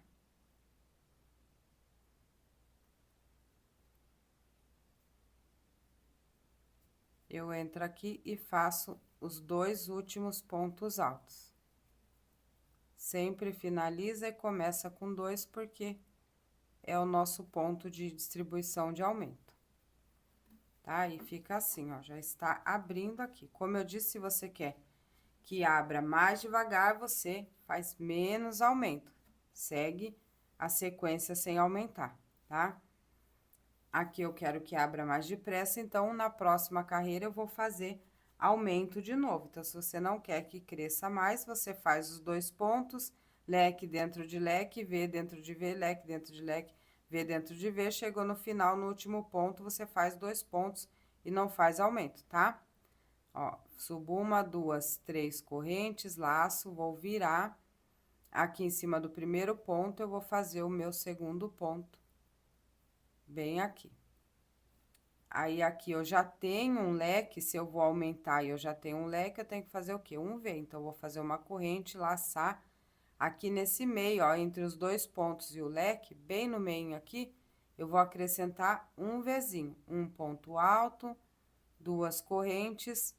Eu entro aqui e faço os 2 últimos pontos altos. Sempre finaliza e começa com 2, porque é o nosso ponto de distribuição de aumento. Tá? E fica assim, ó, já está abrindo aqui. Como eu disse, se você quer que abra mais devagar, você faz menos aumento. Segue a sequência sem aumentar, tá? Aqui eu quero que abra mais depressa, então, na próxima carreira eu vou fazer aumento de novo. Então, se você não quer que cresça mais, você faz os 2 pontos, leque dentro de leque, V dentro de V, leque dentro de leque, V dentro de V. Chegou no final, no último ponto, você faz 2 pontos e não faz aumento, tá? Ó, subo 1, 2, 3 correntes, laço, vou virar. Aqui em cima do primeiro ponto, eu vou fazer o meu segundo ponto, bem aqui. Aí, aqui eu já tenho um leque, se eu vou aumentar e eu já tenho um leque, eu tenho que fazer o quê? Um V. Então, eu vou fazer uma corrente, laçar aqui nesse meio, ó, entre os 2 pontos e o leque, bem no meio aqui, eu vou acrescentar um Vzinho, um ponto alto, 2 correntes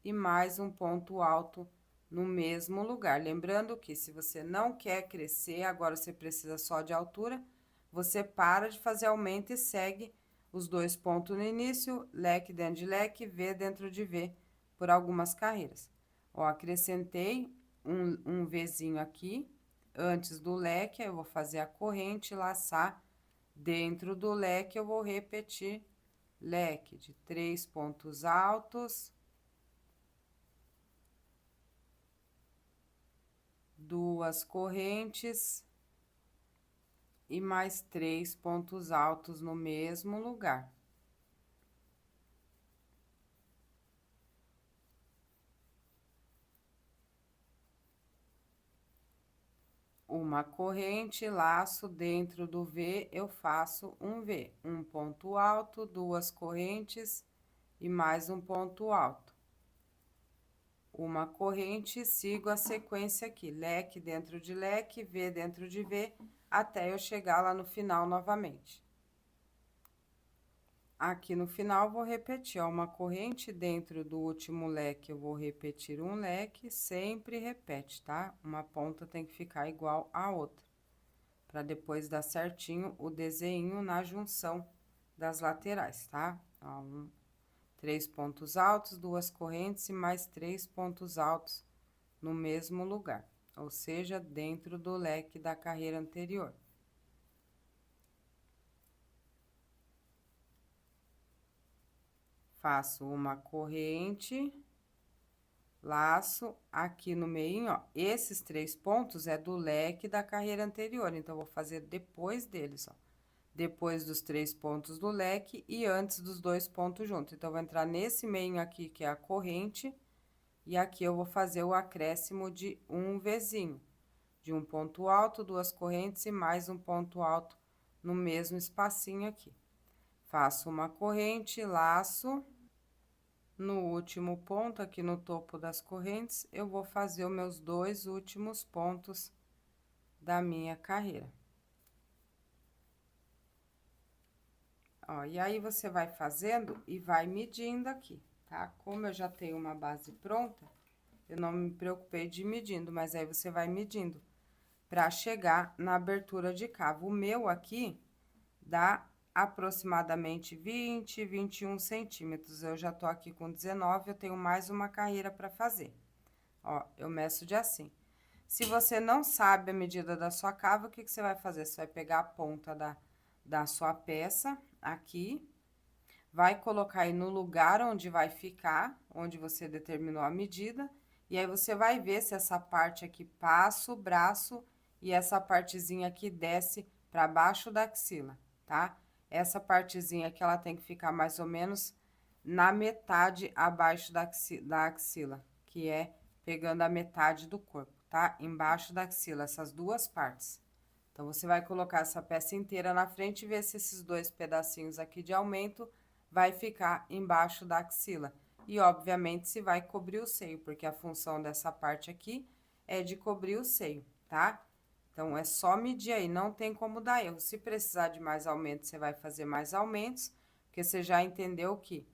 e mais um ponto alto no mesmo lugar. Lembrando que se você não quer crescer, agora você precisa só de altura, você para de fazer aumento e segue os 2 pontos no início, leque dentro de leque, V dentro de V, por algumas carreiras. Ó, acrescentei um Vzinho aqui, antes do leque, eu vou fazer a corrente, laçar. Dentro do leque, eu vou repetir leque de 3 pontos altos, 2 correntes e mais 3 pontos altos no mesmo lugar. Uma corrente, laço dentro do V, eu faço um V, um ponto alto, 2 correntes e mais um ponto alto. Uma corrente, sigo a sequência aqui, leque dentro de leque, V dentro de V, até eu chegar lá no final novamente. Aqui no final, vou repetir, ó, uma corrente dentro do último leque, eu vou repetir um leque, sempre repete, tá? Uma ponta tem que ficar igual à outra, para depois dar certinho o desenho na junção das laterais, tá? Ó, 3 pontos altos, 2 correntes e mais 3 pontos altos no mesmo lugar, ou seja, dentro do leque da carreira anterior. Faço uma corrente, laço aqui no meio, ó. Esses 3 pontos é do leque da carreira anterior, então, vou fazer depois deles, ó. Depois dos 3 pontos do leque e antes dos 2 pontos juntos. Então, vou entrar nesse meio aqui, que é a corrente, e aqui eu vou fazer o acréscimo de um Vzinho. De um ponto alto, 2 correntes e mais um ponto alto no mesmo espacinho aqui. Faço uma corrente, laço. No último ponto, aqui no topo das correntes, eu vou fazer os meus 2 últimos pontos da minha carreira. Ó, e aí, você vai fazendo e vai medindo aqui, tá? Como eu já tenho uma base pronta, eu não me preocupei de ir medindo, mas aí você vai medindo pra chegar na abertura de cavo. O meu aqui dá aproximadamente 20, 21 centímetros. Eu já tô aqui com 19, eu tenho mais uma carreira pra fazer. Ó, eu meço de assim. Se você não sabe a medida da sua cava, o que que você vai fazer? Você vai pegar a ponta da sua peça aqui, vai colocar aí no lugar onde vai ficar, onde você determinou a medida, e aí você vai ver se essa parte aqui passa o braço e essa partezinha aqui desce para baixo da axila, tá? Essa partezinha aqui, ela tem que ficar mais ou menos na metade abaixo da axila, que é pegando a metade do corpo, tá? Embaixo da axila, essas duas partes. Então, você vai colocar essa peça inteira na frente e ver se esses 2 pedacinhos aqui de aumento vai ficar embaixo da axila. E, obviamente, se vai cobrir o seio, porque a função dessa parte aqui é de cobrir o seio, tá? Então, é só medir aí, não tem como dar erro. Se precisar de mais aumento, você vai fazer mais aumentos, porque você já entendeu que,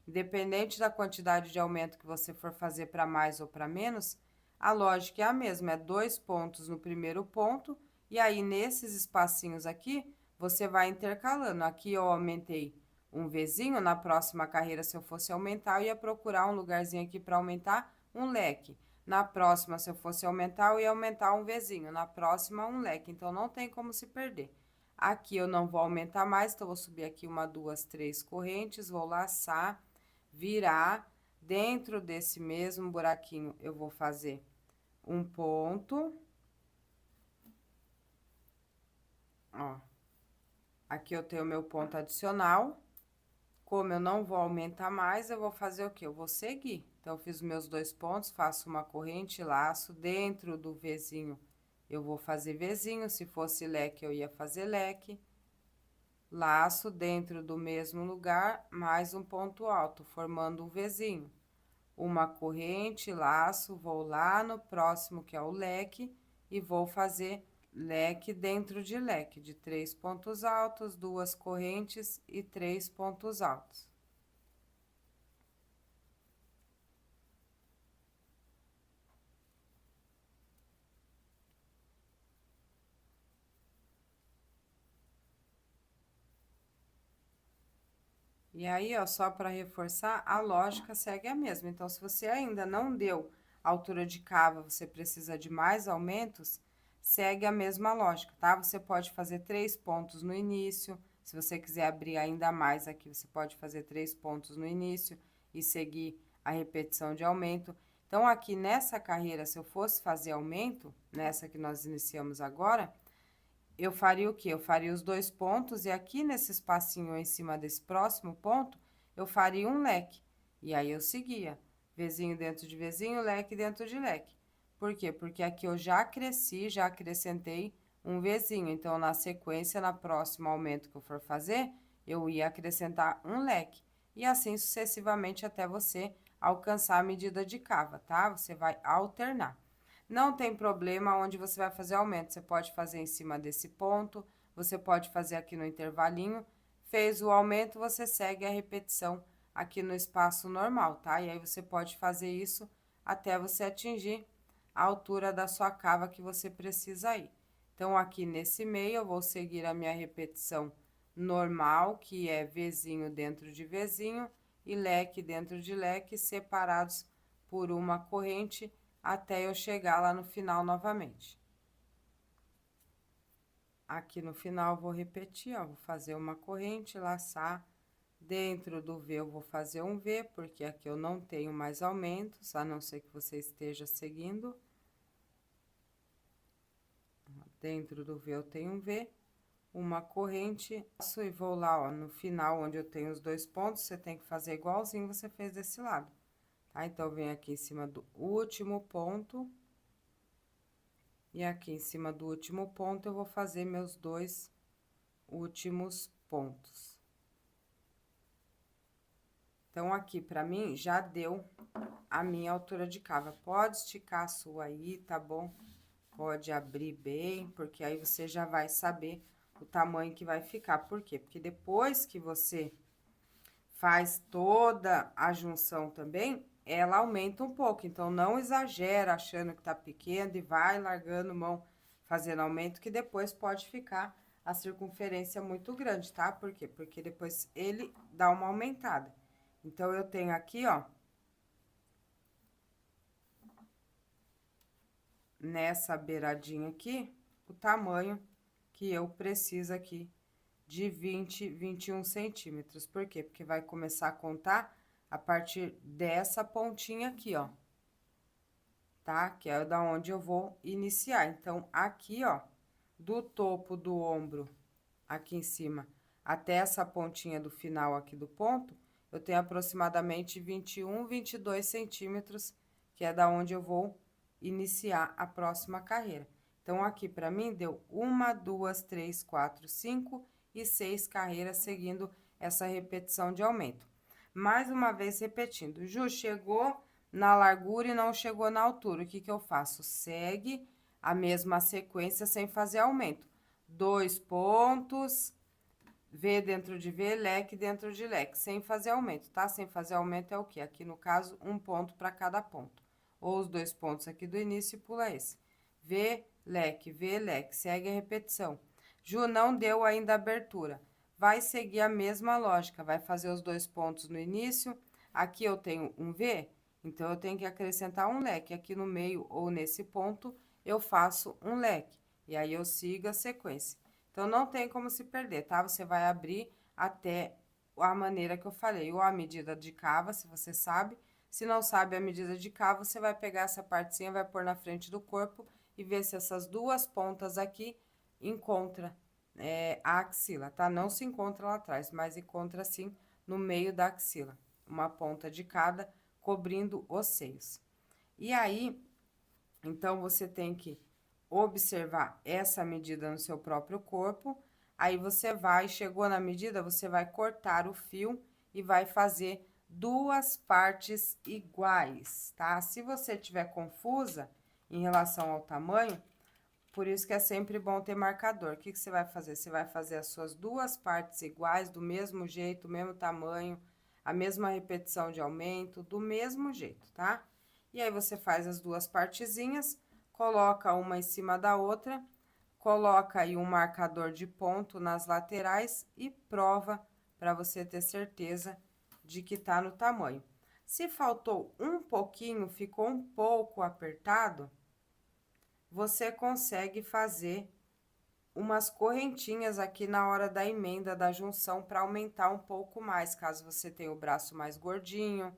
independente da quantidade de aumento que você for fazer para mais ou para menos, a lógica é a mesma, é 2 pontos no primeiro ponto, e aí, nesses espacinhos aqui, você vai intercalando. Aqui eu aumentei um Vzinho, na próxima carreira, se eu fosse aumentar, eu ia procurar um lugarzinho aqui para aumentar um leque. Na próxima, se eu fosse aumentar, eu ia aumentar um Vzinho. Na próxima, um leque. Então, não tem como se perder. Aqui eu não vou aumentar mais, então, vou subir aqui 1, 2, 3 correntes, vou laçar, virar. Dentro desse mesmo buraquinho, eu vou fazer um ponto. Ó, aqui eu tenho meu ponto adicional. Como eu não vou aumentar mais, eu vou fazer o quê? Eu vou seguir. Então, eu fiz meus 2 pontos, faço uma corrente, laço. Dentro do Vzinho, eu vou fazer Vzinho. Se fosse leque, eu ia fazer leque. Laço dentro do mesmo lugar, mais um ponto alto, formando um Vzinho. Uma corrente, laço, vou lá no próximo, que é o leque, e vou fazer leque dentro de leque, de 3 pontos altos, 2 correntes e 3 pontos altos. E aí, ó, só para reforçar, a lógica segue a mesma. Então, se você ainda não deu altura de cava, você precisa de mais aumentos, segue a mesma lógica, tá? Você pode fazer 3 pontos no início. Se você quiser abrir ainda mais aqui, você pode fazer 3 pontos no início e seguir a repetição de aumento. Então, aqui nessa carreira, se eu fosse fazer aumento, nessa que nós iniciamos agora, eu faria o quê? Eu faria os 2 pontos e aqui nesse espacinho em cima desse próximo ponto, eu faria um leque. E aí, eu seguia, Vzinho dentro de Vzinho, leque dentro de leque. Por quê? Porque aqui eu já cresci, já acrescentei um Vzinho. Então, na sequência, na próxima aumento que eu for fazer, eu ia acrescentar um leque. E assim sucessivamente até você alcançar a medida de cava, tá? Você vai alternar. Não tem problema onde você vai fazer aumento. Você pode fazer em cima desse ponto, você pode fazer aqui no intervalinho. Fez o aumento, você segue a repetição aqui no espaço normal, tá? E aí, você pode fazer isso até você atingir a altura da sua cava que você precisa ir. Então, aqui nesse meio, eu vou seguir a minha repetição normal, que é Vzinho dentro de Vzinho, e leque dentro de leque, separados por uma corrente, até eu chegar lá no final novamente. Aqui no final, vou repetir, ó, vou fazer uma corrente, laçar. Dentro do V, eu vou fazer um V, porque aqui eu não tenho mais aumentos, a não ser que você esteja seguindo. Dentro do V, eu tenho um V, uma corrente, laço e vou lá, ó, no final, onde eu tenho os dois pontos, você tem que fazer igualzinho você fez desse lado, tá? Então, eu venho aqui em cima do último ponto. E aqui em cima do último ponto, eu vou fazer meus dois últimos pontos. Então, aqui, pra mim, já deu a minha altura de cava. Pode esticar a sua aí, tá bom? Pode abrir bem, porque aí você já vai saber o tamanho que vai ficar. Por quê? Porque depois que você faz toda a junção também, ela aumenta um pouco. Então, não exagera achando que tá pequeno e vai largando mão, fazendo aumento, que depois pode ficar a circunferência muito grande, tá? Por quê? Porque depois ele dá uma aumentada. Então, eu tenho aqui, ó, nessa beiradinha aqui, o tamanho que eu preciso aqui de 21 centímetros. Por quê? Porque vai começar a contar a partir dessa pontinha aqui, ó. Tá? Que é da onde eu vou iniciar. Então, aqui, ó, do topo do ombro, aqui em cima, até essa pontinha do final aqui do ponto, eu tenho aproximadamente 21, 22 centímetros, que é da onde eu vou iniciar a próxima carreira. Então, aqui pra mim deu 1, 2, 3, 4, 5 e 6 carreiras seguindo essa repetição de aumento. Mais uma vez repetindo, Ju, chegou na largura e não chegou na altura, o que que eu faço? Segue a mesma sequência sem fazer aumento. 2 pontos, V dentro de V, leque dentro de leque, sem fazer aumento, tá? Sem fazer aumento é o quê? Aqui no caso, um ponto para cada ponto. Ou os dois pontos aqui do início e pula esse. V, leque, segue a repetição. Ju, não deu ainda abertura. Vai seguir a mesma lógica, vai fazer os dois pontos no início. Aqui eu tenho um V, então eu tenho que acrescentar um leque. Aqui no meio ou nesse ponto, eu faço um leque. E aí eu sigo a sequência. Então, não tem como se perder, tá? Você vai abrir até a maneira que eu falei, ou a medida de cava, se você sabe. Se não sabe a medida de cava, você vai pegar essa partezinha, vai pôr na frente do corpo e ver se essas duas pontas aqui encontra a axila, tá? Não se encontra lá atrás, mas encontra sim no meio da axila. Uma ponta de cada, cobrindo os seios. E aí, então, você tem que observar essa medida no seu próprio corpo. Aí, você vai, chegou na medida, você vai cortar o fio e vai fazer duas partes iguais, tá? Se você tiver confusa em relação ao tamanho, por isso que é sempre bom ter marcador. O que que você vai fazer? Você vai fazer as suas duas partes iguais, do mesmo jeito, mesmo tamanho, a mesma repetição de aumento, do mesmo jeito, tá? E aí, você faz as duas partezinhas, coloca uma em cima da outra, coloca aí um marcador de ponto nas laterais e prova para você ter certeza de que tá no tamanho. Se faltou um pouquinho, ficou um pouco apertado, você consegue fazer umas correntinhas aqui na hora da emenda da junção para aumentar um pouco mais, caso você tenha o braço mais gordinho,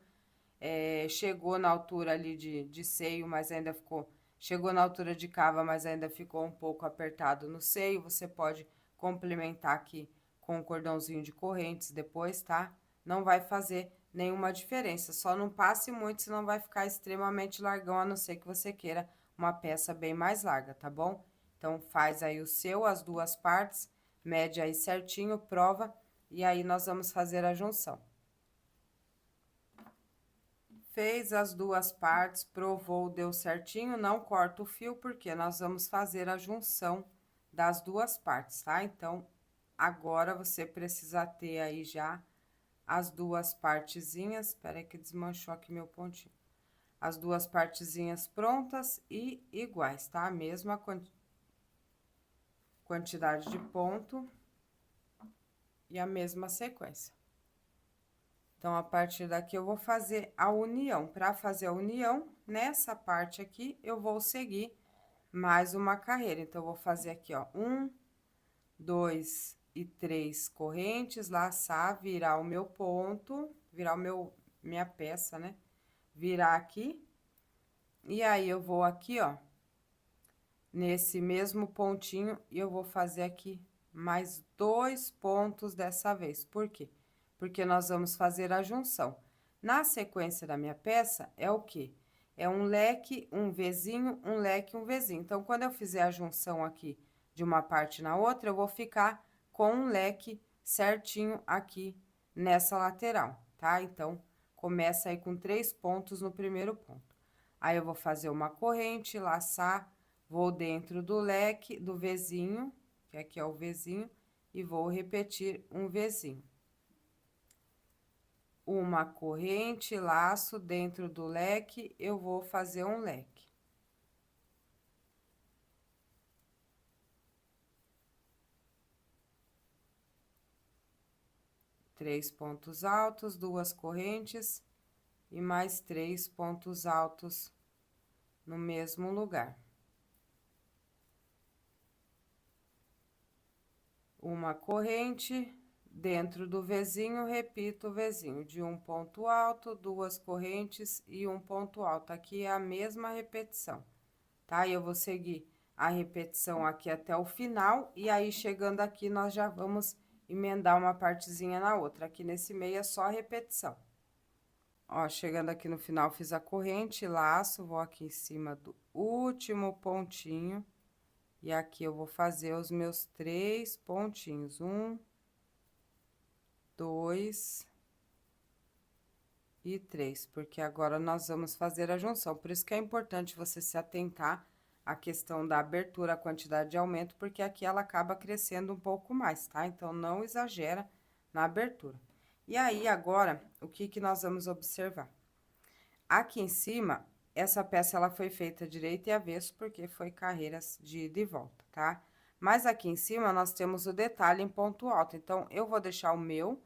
chegou na altura ali de seio, mas ainda ficou... Chegou na altura de cava, mas ainda ficou um pouco apertado no seio, você pode complementar aqui com um cordãozinho de correntes depois, tá? Não vai fazer nenhuma diferença, só não passe muito, senão vai ficar extremamente largão, a não ser que você queira uma peça bem mais larga, tá bom? Então, faz aí o seu, as duas partes, mede aí certinho, prova, e aí nós vamos fazer a junção. Fez as duas partes, provou, deu certinho, não corta o fio, porque nós vamos fazer a junção das duas partes, tá? Então, agora você precisa ter aí já as duas partezinhas, espera aí que desmanchou aqui meu pontinho. As duas partezinhas prontas e iguais, tá? A mesma quantidade de ponto. e a mesma sequência. Então, a partir daqui, eu vou fazer a união. Para fazer a união, nessa parte aqui, eu vou seguir mais uma carreira. Então, eu vou fazer aqui, ó, 1, 2 e 3 correntes, laçar, virar o meu ponto, virar minha peça, né? Virar aqui. E aí, eu vou aqui, ó, nesse mesmo pontinho, e eu vou fazer aqui mais 2 pontos dessa vez. Por quê? Porque nós vamos fazer a junção. Na sequência da minha peça, é o quê? É um leque, um Vzinho, um leque, um Vzinho. Então, quando eu fizer a junção aqui de uma parte na outra, eu vou ficar com um leque certinho aqui nessa lateral, tá? Então, começa aí com 3 pontos no primeiro ponto. Aí, eu vou fazer uma corrente, laçar, vou dentro do leque do Vzinho, que aqui é o Vzinho, e vou repetir um Vzinho. Uma corrente, laço dentro do leque, eu vou fazer um leque. Três pontos altos, 2 correntes e mais 3 pontos altos no mesmo lugar. Uma corrente, dentro do Vzinho, repito o Vzinho, de um ponto alto, 2 correntes e um ponto alto. Aqui é a mesma repetição, tá? E eu vou seguir a repetição aqui até o final, e aí, chegando aqui, nós já vamos emendar uma partezinha na outra. Aqui nesse meio é só repetição. Ó, chegando aqui no final, fiz a corrente, laço, vou aqui em cima do último pontinho. E aqui eu vou fazer os meus 3 pontinhos. 1, 2 e 3, porque agora nós vamos fazer a junção. Por isso que é importante você se atentar à questão da abertura, a quantidade de aumento, porque aqui ela acaba crescendo um pouco mais, tá? Então, não exagera na abertura. E aí, agora, o que que nós vamos observar? Aqui em cima, essa peça, ela foi feita direito e avesso, porque foi carreiras de ida e volta, tá? Mas aqui em cima, nós temos o detalhe em ponto alto. Então, eu vou deixar o meu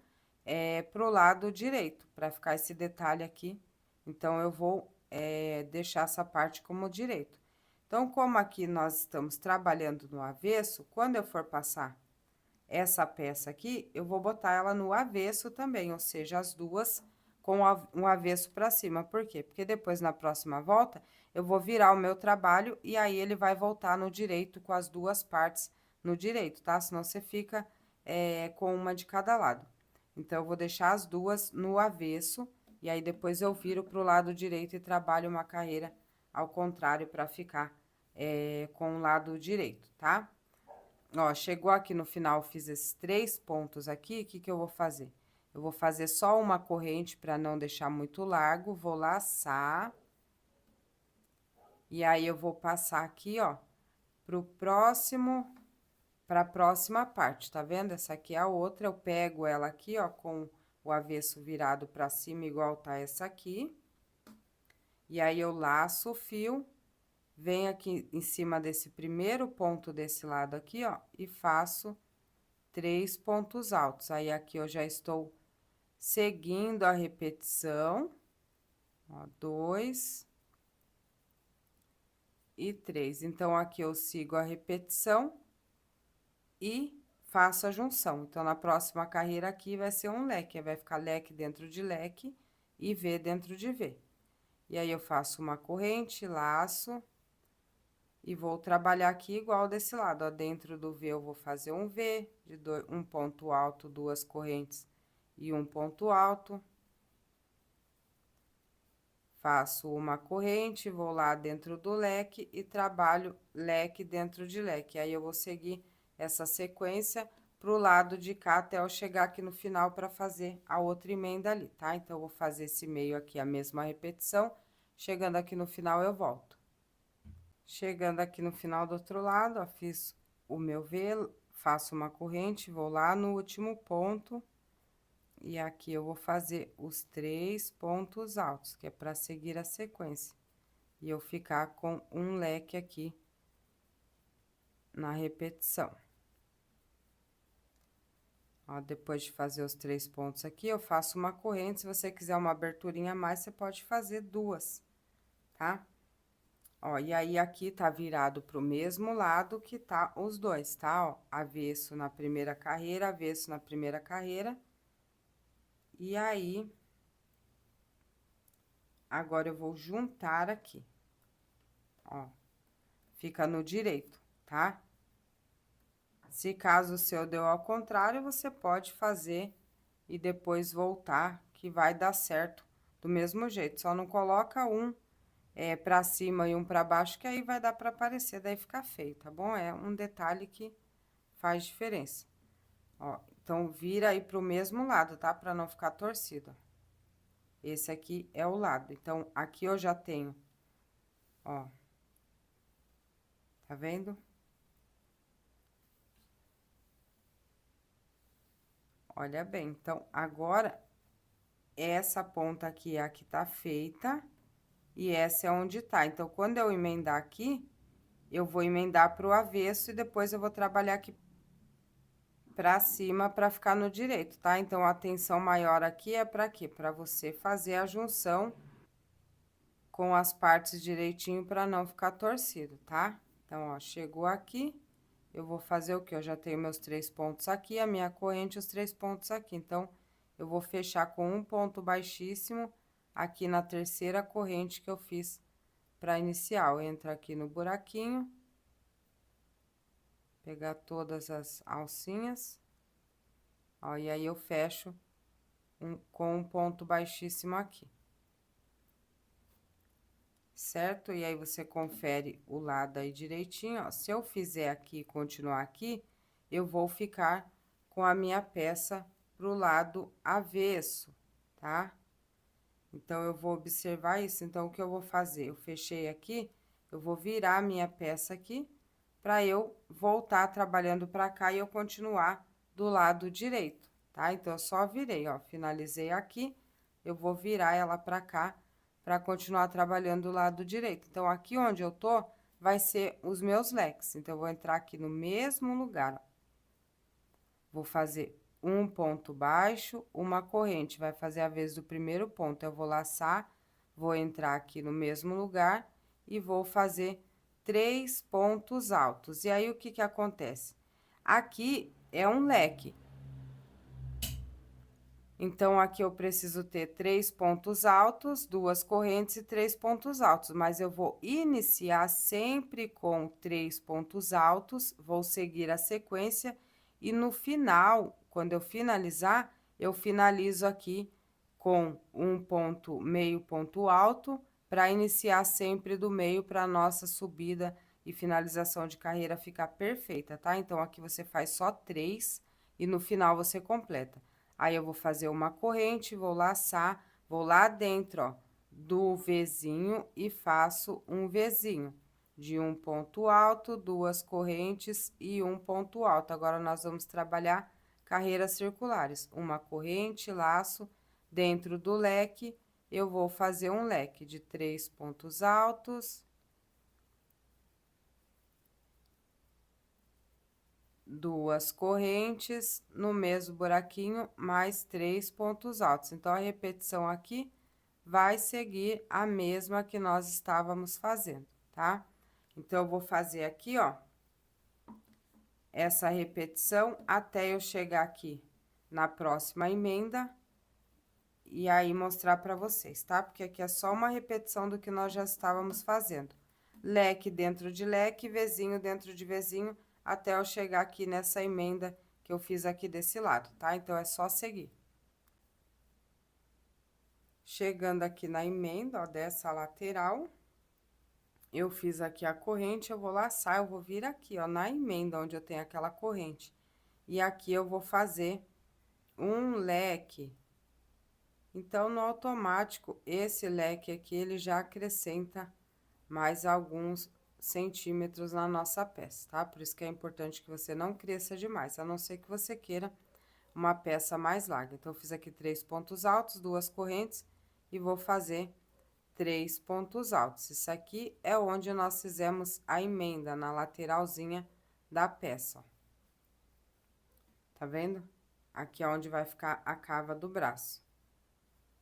pro lado direito, para ficar esse detalhe aqui. Então, eu vou deixar essa parte como direito. Então, como aqui nós estamos trabalhando no avesso, quando eu for passar essa peça aqui, eu vou botar ela no avesso também, ou seja, as duas com um avesso para cima. Por quê? Porque depois, na próxima volta, eu vou virar o meu trabalho e aí ele vai voltar no direito com as duas partes no direito, tá? Senão você fica com uma de cada lado. Então, eu vou deixar as duas no avesso e aí depois eu viro pro lado direito e trabalho uma carreira ao contrário para ficar com o lado direito, tá? Ó, chegou aqui no final, fiz esses 3 pontos aqui, o que que eu vou fazer? Eu vou fazer só uma corrente para não deixar muito largo, vou laçar. E aí, eu vou passar aqui, ó, pra próxima parte, tá vendo? Essa aqui é a outra, eu pego ela aqui, ó, com o avesso virado pra cima, igual tá essa aqui. E aí, eu laço o fio, venho aqui em cima desse primeiro ponto desse lado aqui, ó, e faço 3 pontos altos. Aí, aqui eu já estou seguindo a repetição, ó, 2 e 3. Então, aqui eu sigo a repetição e faço a junção. Então, na próxima carreira aqui vai ser um leque, aí vai ficar leque dentro de leque e V dentro de V. E aí, eu faço uma corrente, laço. E vou trabalhar aqui igual desse lado, ó, dentro do V eu vou fazer um V, um ponto alto, 2 correntes e um ponto alto. Faço uma corrente, vou lá dentro do leque e trabalho leque dentro de leque. Aí, eu vou seguir essa sequência pro lado de cá até eu chegar aqui no final para fazer a outra emenda ali, tá? Então, eu vou fazer esse meio aqui, a mesma repetição. Chegando aqui no final, eu volto. Chegando aqui no final do outro lado, ó, fiz o meu V, faço uma corrente, vou lá no último ponto. E aqui eu vou fazer os 3 pontos altos, que é para seguir a sequência. E eu ficar com um leque aqui na repetição. Ó, depois de fazer os 3 pontos aqui, eu faço uma corrente. Se você quiser uma aberturinha a mais, você pode fazer 2, tá? Ó, e aí, aqui tá virado pro mesmo lado que tá os dois, tá? Ó, avesso na primeira carreira, avesso na primeira carreira. E aí, agora eu vou juntar aqui. Ó, fica no direito, tá? Se caso o seu deu ao contrário, você pode fazer e depois voltar, que vai dar certo do mesmo jeito. Só não coloca um pra cima e um pra baixo, que aí vai dar pra aparecer, daí fica feio, tá bom? É um detalhe que faz diferença. Ó, então, vira aí pro mesmo lado, tá? Pra não ficar torcido. Esse aqui é o lado. Então, aqui eu já tenho, ó. Tá vendo? Olha bem. Então, agora, essa ponta aqui é a que tá feita e essa é onde tá. Então, quando eu emendar aqui, eu vou emendar pro avesso e depois eu vou trabalhar aqui pra cima pra ficar no direito, tá? Então, a atenção maior aqui é pra quê? Pra você fazer a junção com as partes direitinho pra não ficar torcido, tá? Então, ó, chegou aqui, eu vou fazer o quê? Eu já tenho meus 3 pontos aqui, a minha corrente, os 3 pontos aqui. Então, eu vou fechar com um ponto baixíssimo aqui na terceira corrente que eu fiz pra inicial. Entra aqui no buraquinho, pegar todas as alcinhas, ó, e aí eu fecho com um ponto baixíssimo aqui. Certo? E aí, você confere o lado aí direitinho, ó. Se eu fizer aqui e continuar aqui, eu vou ficar com a minha peça pro lado avesso, tá? Então, eu vou observar isso. Então, o que eu vou fazer? Eu fechei aqui, eu vou virar a minha peça aqui, pra eu voltar trabalhando pra cá e eu continuar do lado direito, tá? Então, eu só virei, ó, finalizei aqui, eu vou virar ela pra cá, para continuar trabalhando do lado direito. Então, aqui onde eu tô, vai ser os meus leques. Então, eu vou entrar aqui no mesmo lugar, ó. Vou fazer um ponto baixo, uma corrente, vai fazer a vez do primeiro ponto. Eu vou laçar, vou entrar aqui no mesmo lugar e vou fazer 3 pontos altos. E aí, o que que acontece? Aqui é um leque. Então, aqui eu preciso ter 3 pontos altos, 2 correntes e 3 pontos altos, mas eu vou iniciar sempre com 3 pontos altos, vou seguir a sequência e no final, quando eu finalizar, eu finalizo aqui com um ponto, meio ponto alto, para iniciar sempre do meio para nossa subida e finalização de carreira ficar perfeita, tá? Então, aqui você faz só 3 e no final você completa. Aí, eu vou fazer uma corrente, vou laçar, vou lá dentro, ó, do Vzinho e faço um Vzinho. De um ponto alto, 2 correntes e um ponto alto. Agora, nós vamos trabalhar carreiras circulares. Uma corrente, laço, dentro do leque, eu vou fazer um leque de 3 pontos altos. 2 correntes no mesmo buraquinho, mais 3 pontos altos. Então, a repetição aqui vai seguir a mesma que nós estávamos fazendo, tá? Então, eu vou fazer aqui, ó, essa repetição até eu chegar aqui na próxima emenda e aí mostrar pra vocês, tá? Porque aqui é só uma repetição do que nós já estávamos fazendo. Leque dentro de leque, Vzinho dentro de Vzinho, até eu chegar aqui nessa emenda que eu fiz aqui desse lado, tá? Então, é só seguir. Chegando aqui na emenda, ó, dessa lateral, eu fiz aqui a corrente, eu vou laçar, eu vou vir aqui, ó, na emenda onde eu tenho aquela corrente. E aqui eu vou fazer um leque. Então, no automático, esse leque aqui, ele já acrescenta mais alguns centímetros na nossa peça, tá? Por isso que é importante que você não cresça demais, a não ser que você queira uma peça mais larga. Então, eu fiz aqui 3 pontos altos, 2 correntes e vou fazer 3 pontos altos. Isso aqui é onde nós fizemos a emenda, na lateralzinha da peça, ó. Tá vendo? aqui é onde vai ficar a cava do braço.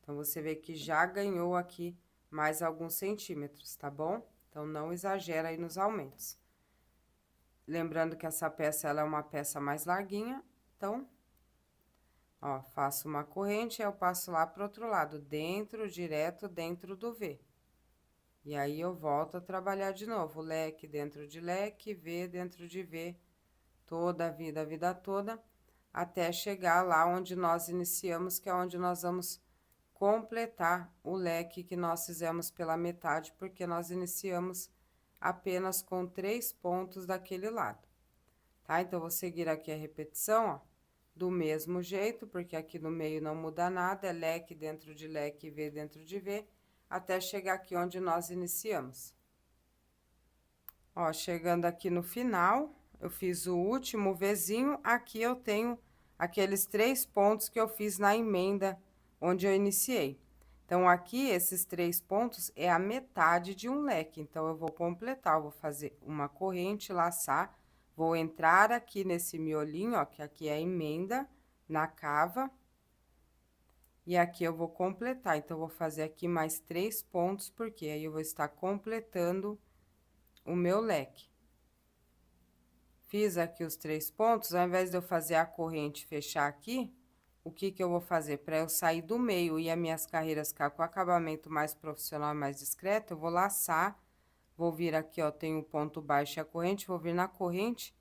Então, você vê que já ganhou aqui mais alguns centímetros, tá bom? Então, não exagera aí nos aumentos. Lembrando que essa peça, ela é uma peça mais larguinha, então, ó, faço uma corrente, aí eu passo lá pro outro lado, direto dentro do V. E aí, eu volto a trabalhar de novo, leque dentro de leque, V dentro de V, toda a vida toda, até chegar lá onde nós iniciamos, que é onde nós vamos completar o leque que nós fizemos pela metade, porque nós iniciamos apenas com 3 pontos daquele lado, tá? Então, vou seguir aqui a repetição, ó, do mesmo jeito, porque aqui no meio não muda nada, é leque dentro de leque, V dentro de V, até chegar aqui onde nós iniciamos. Ó, chegando aqui no final, eu fiz o último Vzinho, aqui eu tenho aqueles 3 pontos que eu fiz na emenda onde eu iniciei. Então, aqui, esses 3 pontos é a metade de um leque, então, eu vou completar, eu vou fazer uma corrente, laçar, vou entrar aqui nesse miolinho, ó, que aqui é a emenda, na cava, e aqui eu vou completar, então, eu vou fazer aqui mais 3 pontos, porque aí eu vou estar completando o meu leque. Fiz aqui os 3 pontos, ao invés de eu fazer a corrente fechar aqui, o que que eu vou fazer? Para eu sair do meio e as minhas carreiras ficar com acabamento mais profissional e mais discreto, eu vou laçar, vou vir aqui, ó, tem o ponto baixo e a corrente, vou vir na corrente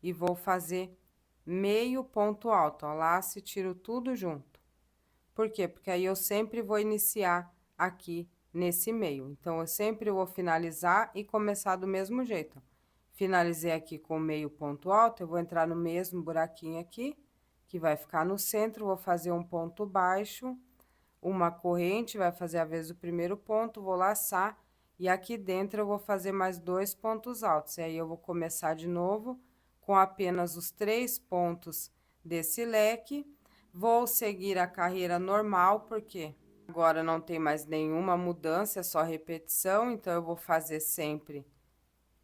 e vou fazer meio ponto alto, ó, laço e tiro tudo junto. Por quê? Porque aí eu sempre vou iniciar aqui nesse meio. Então, eu sempre vou finalizar e começar do mesmo jeito. Finalizei aqui com meio ponto alto, eu vou entrar no mesmo buraquinho aqui, que vai ficar no centro, vou fazer um ponto baixo, uma corrente, vai fazer a vez do primeiro ponto, vou laçar, e aqui dentro eu vou fazer mais 2 pontos altos. E aí, eu vou começar de novo com apenas os 3 pontos desse leque. Vou seguir a carreira normal, porque agora não tem mais nenhuma mudança, é só repetição, então, eu vou fazer sempre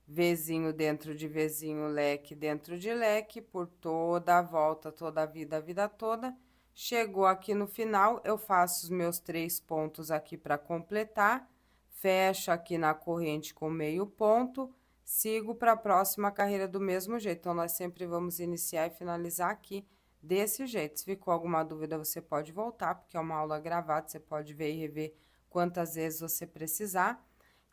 Vzinho dentro de Vzinho, leque dentro de leque, por toda a volta, toda a vida toda. Chegou aqui no final, eu faço os meus 3 pontos aqui para completar, fecho aqui na corrente com meio ponto, sigo para a próxima carreira do mesmo jeito. Então, nós sempre vamos iniciar e finalizar aqui desse jeito. Se ficou alguma dúvida, você pode voltar, porque é uma aula gravada, você pode ver e rever quantas vezes você precisar.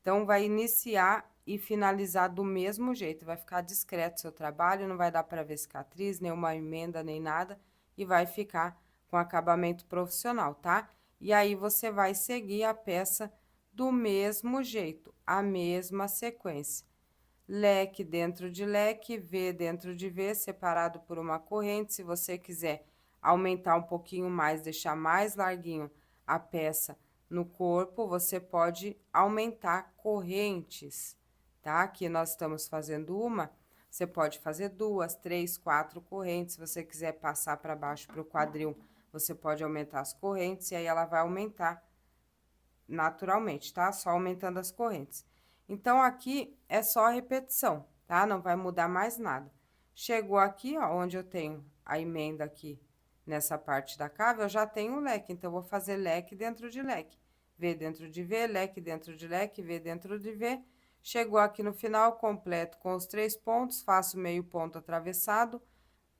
Então, vai iniciar e finalizar do mesmo jeito, vai ficar discreto o seu trabalho, não vai dar para ver cicatriz, nenhuma emenda, nem nada, e vai ficar com acabamento profissional, tá? E aí, você vai seguir a peça do mesmo jeito, a mesma sequência. Leque dentro de leque, V dentro de V, separado por uma corrente. Se você quiser aumentar um pouquinho mais, deixar mais larguinho a peça no corpo, você pode aumentar correntes, tá? Aqui nós estamos fazendo uma, você pode fazer 2, 3, 4 correntes. Se você quiser passar para baixo para o quadril, você pode aumentar as correntes, e aí ela vai aumentar naturalmente, tá? Só aumentando as correntes. Então, aqui é só repetição, tá? Não vai mudar mais nada. Chegou aqui, ó, onde eu tenho a emenda aqui, nessa parte da cava, eu já tenho o leque, então, eu vou fazer leque dentro de leque. V dentro de V, leque dentro de leque, V dentro de V. Chegou aqui no final, completo com os 3 pontos, faço meio ponto atravessado,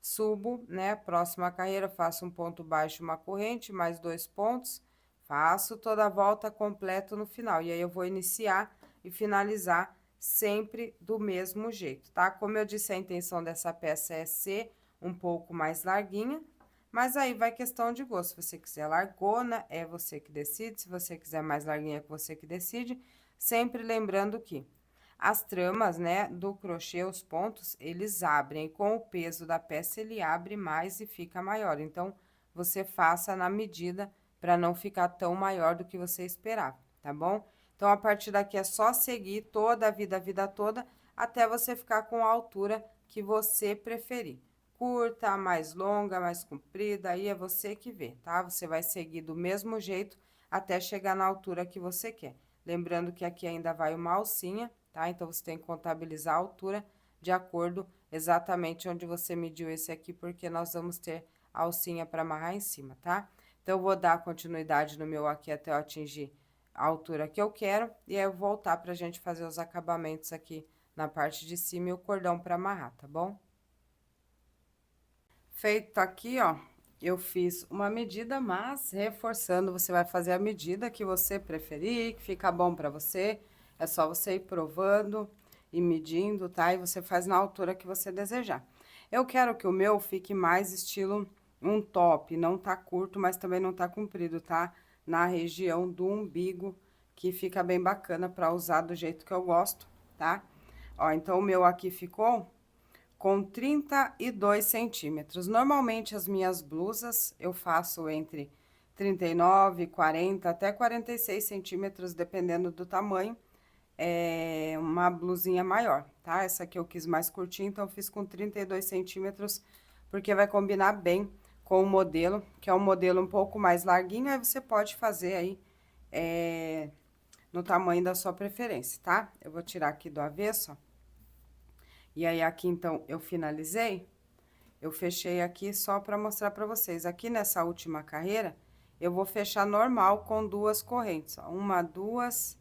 subo, né? Próxima carreira, faço um ponto baixo, uma corrente, mais 2 pontos, faço toda a volta completo no final. E aí, eu vou iniciar e finalizar sempre do mesmo jeito, tá? Como eu disse, a intenção dessa peça é ser um pouco mais larguinha, mas aí vai questão de gosto. Se você quiser largona, é você que decide. Se você quiser mais larguinha, é você que decide. Sempre lembrando que as tramas, né, do crochê, os pontos, eles abrem. E com o peso da peça, ele abre mais e fica maior. Então, você faça na medida para não ficar tão maior do que você esperava, tá bom? Então, a partir daqui é só seguir toda a vida toda, até você ficar com a altura que você preferir. Curta, mais longa, mais comprida, aí é você que vê, tá? Você vai seguir do mesmo jeito até chegar na altura que você quer. Lembrando que aqui ainda vai uma alcinha, tá? Então, você tem que contabilizar a altura de acordo exatamente onde você mediu esse aqui, porque nós vamos ter alcinha para amarrar em cima, tá? Então, eu vou dar continuidade no meu aqui até eu atingir a altura que eu quero, e aí eu vou voltar pra gente fazer os acabamentos aqui na parte de cima e o cordão para amarrar, tá bom? Feito aqui, ó, eu fiz uma medida, mas reforçando, você vai fazer a medida que você preferir, que fica bom para você. É só você ir provando e medindo, tá? E você faz na altura que você desejar. Eu quero que o meu fique mais estilo um top, não tá curto, mas também não tá comprido, tá? Na região do umbigo, que fica bem bacana para usar do jeito que eu gosto, tá? Ó, então o meu aqui ficou com 32 centímetros. Normalmente, as minhas blusas eu faço entre 39, 40, até 46 centímetros, dependendo do tamanho. É uma blusinha maior, tá? Essa aqui eu quis mais curtinha, então eu fiz com 32 centímetros, porque vai combinar bem com o modelo, que é um modelo um pouco mais larguinho, aí você pode fazer aí no tamanho da sua preferência, tá? Eu vou tirar aqui do avesso, ó. E aí, aqui, então, eu finalizei, eu fechei aqui só pra mostrar pra vocês. Aqui nessa última carreira, eu vou fechar normal com 2 correntes, ó. 1, 2,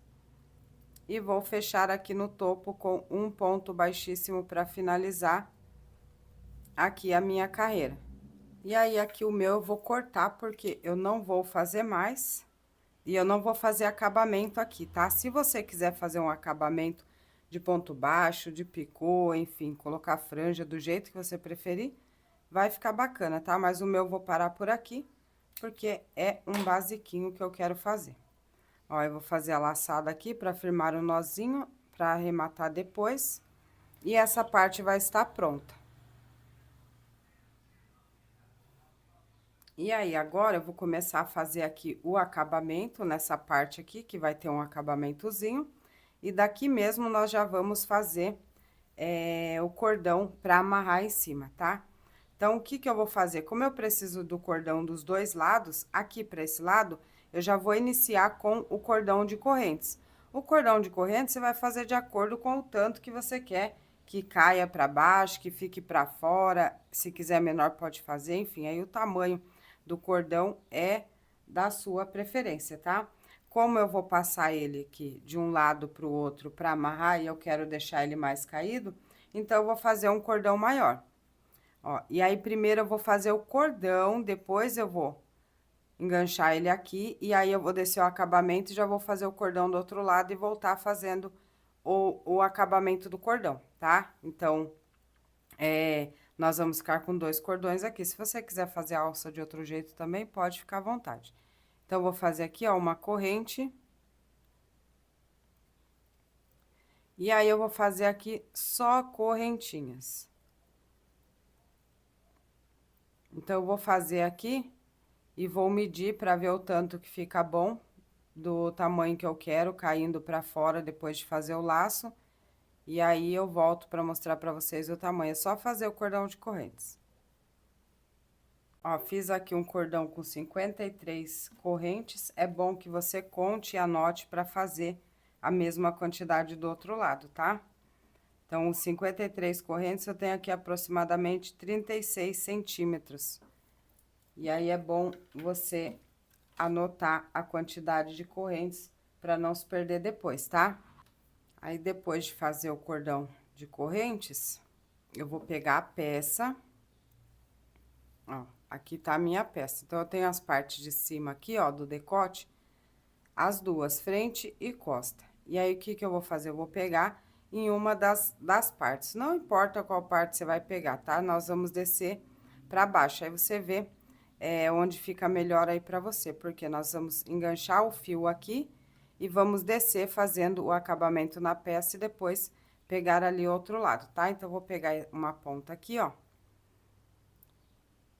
e vou fechar aqui no topo com um ponto baixíssimo pra finalizar aqui a minha carreira. E aí, aqui o meu eu vou cortar, porque eu não vou fazer mais, e eu não vou fazer acabamento aqui, tá? Se você quiser fazer um acabamento de ponto baixo, de picô, enfim, colocar franja do jeito que você preferir, vai ficar bacana, tá? Mas o meu eu vou parar por aqui, porque é um basiquinho que eu quero fazer. Ó, eu vou fazer a laçada aqui pra firmar o nozinho, pra arrematar depois, e essa parte vai estar pronta. E aí, agora, eu vou começar a fazer aqui o acabamento nessa parte aqui, que vai ter um acabamentozinho. E daqui mesmo, nós já vamos fazer o cordão pra amarrar em cima, tá? Então, o que que eu vou fazer? Como eu preciso do cordão dos dois lados, aqui pra esse lado, eu já vou iniciar com o cordão de correntes. O cordão de correntes, você vai fazer de acordo com o tanto que você quer que caia pra baixo, que fique pra fora. Se quiser menor, pode fazer, enfim, aí o tamanho do cordão é da sua preferência, tá? Como eu vou passar ele aqui de um lado pro outro pra amarrar e eu quero deixar ele mais caído, então eu vou fazer um cordão maior. Ó, e aí primeiro eu vou fazer o cordão, depois eu vou enganchar ele aqui, e aí eu vou descer o acabamento e já vou fazer o cordão do outro lado e voltar fazendo o acabamento do cordão, tá? Então, nós vamos ficar com 2 cordões aqui. Se você quiser fazer a alça de outro jeito também, pode ficar à vontade. Então, eu vou fazer aqui, ó, uma corrente. E aí, eu vou fazer aqui só correntinhas. Então, eu vou fazer aqui e vou medir pra ver o tanto que fica bom, do tamanho que eu quero, caindo pra fora depois de fazer o laço. E aí, eu volto pra mostrar pra vocês o tamanho. É só fazer o cordão de correntes. Ó, fiz aqui um cordão com 53 correntes. É bom que você conte e anote pra fazer a mesma quantidade do outro lado, tá? Então, 53 correntes, eu tenho aqui aproximadamente 36 centímetros. E aí, é bom você anotar a quantidade de correntes pra não se perder depois, tá? Aí, depois de fazer o cordão de correntes, eu vou pegar a peça. Ó, aqui tá a minha peça. Então, eu tenho as partes de cima aqui, ó, do decote, as duas, frente e costa. E aí, o que que eu vou fazer? Eu vou pegar em uma das partes. Não importa qual parte você vai pegar, tá? Nós vamos descer pra baixo. Aí, você vê onde fica melhor aí pra você, porque nós vamos enganchar o fio aqui e vamos descer fazendo o acabamento na peça e depois pegar ali outro lado, tá? Então, eu vou pegar uma ponta aqui, ó.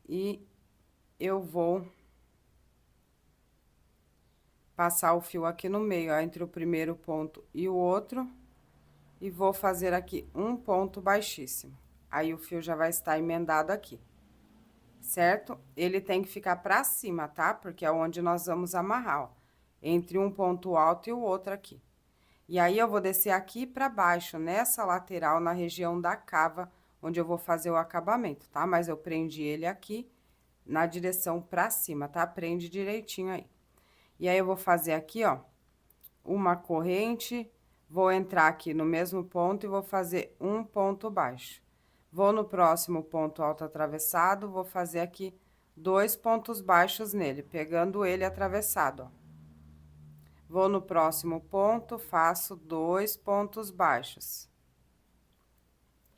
E eu vou passar o fio aqui no meio, ó, entre o primeiro ponto e o outro, e vou fazer aqui um ponto baixíssimo. Aí, o fio já vai estar emendado aqui, certo? Ele tem que ficar pra cima, tá? Porque é onde nós vamos amarrar, ó, entre um ponto alto e o outro aqui. E aí, eu vou descer aqui pra baixo, nessa lateral, na região da cava, onde eu vou fazer o acabamento, tá? Mas eu prendi ele aqui, na direção pra cima, tá? Prende direitinho aí. E aí, eu vou fazer aqui, ó, uma corrente, vou entrar aqui no mesmo ponto e vou fazer um ponto baixo. Vou no próximo ponto alto atravessado, vou fazer aqui 2 pontos baixos nele, pegando ele atravessado, ó. Vou no próximo ponto, faço 2 pontos baixos.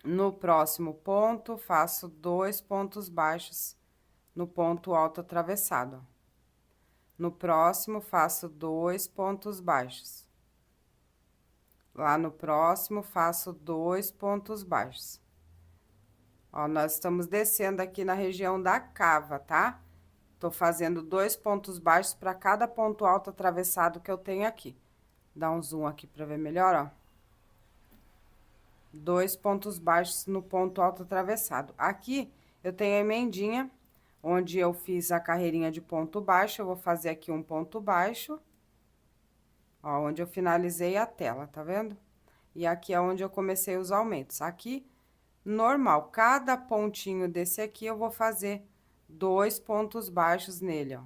No próximo ponto, faço 2 pontos baixos no ponto alto atravessado, ó. No próximo, faço 2 pontos baixos. Lá no próximo, faço 2 pontos baixos. Ó, nós estamos descendo aqui na região da cava, tá? Tô fazendo 2 pontos baixos para cada ponto alto atravessado que eu tenho aqui. Dá um zoom aqui para ver melhor, ó. 2 pontos baixos no ponto alto atravessado. Aqui, eu tenho a emendinha, onde eu fiz a carreirinha de ponto baixo, eu vou fazer aqui um ponto baixo. Ó, onde eu finalizei a tela, tá vendo? E aqui é onde eu comecei os aumentos. Aqui, normal, cada pontinho desse aqui eu vou fazer 2 pontos baixos nele, ó.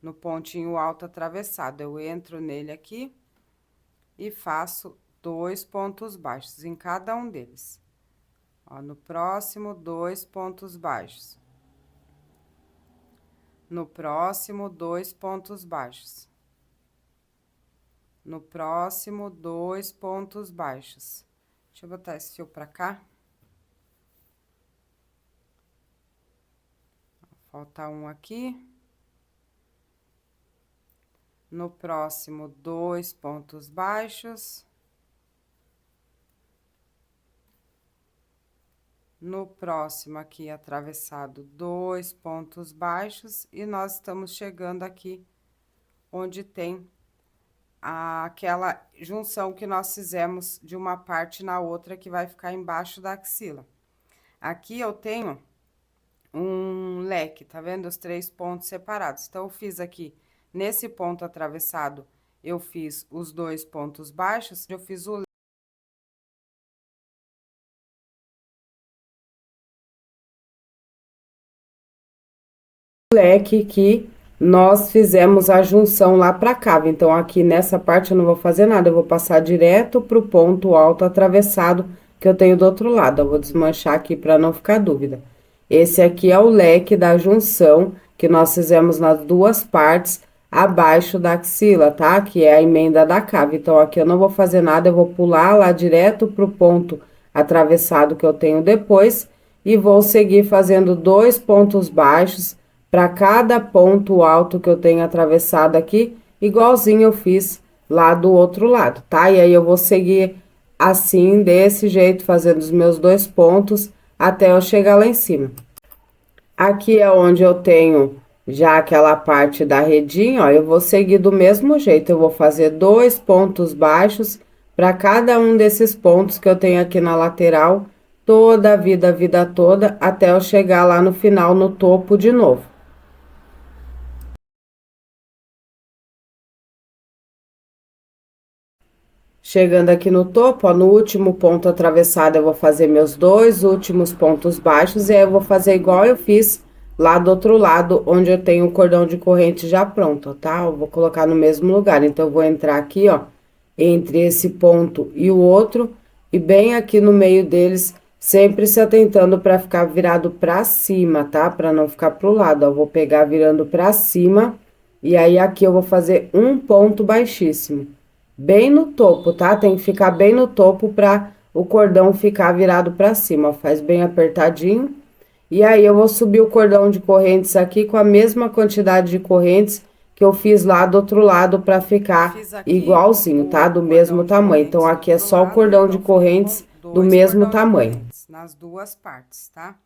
No pontinho alto atravessado, eu entro nele aqui e faço 2 pontos baixos em cada um deles. Ó, no próximo, 2 pontos baixos. No próximo, 2 pontos baixos. No próximo, 2 pontos baixos. Deixa eu botar esse fio pra cá. Falta um aqui. No próximo, 2 pontos baixos. No próximo, aqui, atravessado, 2 pontos baixos. E nós estamos chegando aqui, onde tem aquela junção que nós fizemos de uma parte na outra, que vai ficar embaixo da axila. Aqui eu tenho um leque, tá vendo? Os 3 pontos separados. Então, eu fiz aqui, nesse ponto atravessado, eu fiz os 2 pontos baixos, eu fiz o leque que nós fizemos a junção lá pra cá. Então, aqui nessa parte eu não vou fazer nada, eu vou passar direto pro ponto alto atravessado que eu tenho do outro lado. Eu vou desmanchar aqui pra não ficar dúvida. Esse aqui é o leque da junção que nós fizemos nas duas partes abaixo da axila, tá? Que é a emenda da cava. Então, aqui eu não vou fazer nada, eu vou pular lá direto pro ponto atravessado que eu tenho depois e vou seguir fazendo 2 pontos baixos para cada ponto alto que eu tenho atravessado aqui, igualzinho eu fiz lá do outro lado, tá? E aí, eu vou seguir assim, desse jeito, fazendo os meus 2 pontos, até eu chegar lá em cima. Aqui é onde eu tenho já aquela parte da redinha, ó, eu vou seguir do mesmo jeito, eu vou fazer 2 pontos baixos para cada um desses pontos que eu tenho aqui na lateral, toda a vida toda, até eu chegar lá no final, no topo de novo. Chegando aqui no topo, ó, no último ponto atravessado, eu vou fazer meus 2 últimos pontos baixos, e aí eu vou fazer igual eu fiz lá do outro lado, onde eu tenho o cordão de corrente já pronto, tá? Eu vou colocar no mesmo lugar, então, eu vou entrar aqui, ó, entre esse ponto e o outro, e bem aqui no meio deles, sempre se atentando para ficar virado para cima, tá? Para não ficar pro lado, ó, eu vou pegar virando para cima, e aí aqui eu vou fazer um ponto baixíssimo. Bem no topo, tá? Tem que ficar bem no topo para o cordão ficar virado para cima, ó, faz bem apertadinho. E aí, eu vou subir o cordão de correntes aqui com a mesma quantidade de correntes que eu fiz lá do outro lado para ficar igualzinho, tá? Do mesmo tamanho. Então, aqui é só o cordão de correntes do mesmo tamanho. Nas duas partes, tá?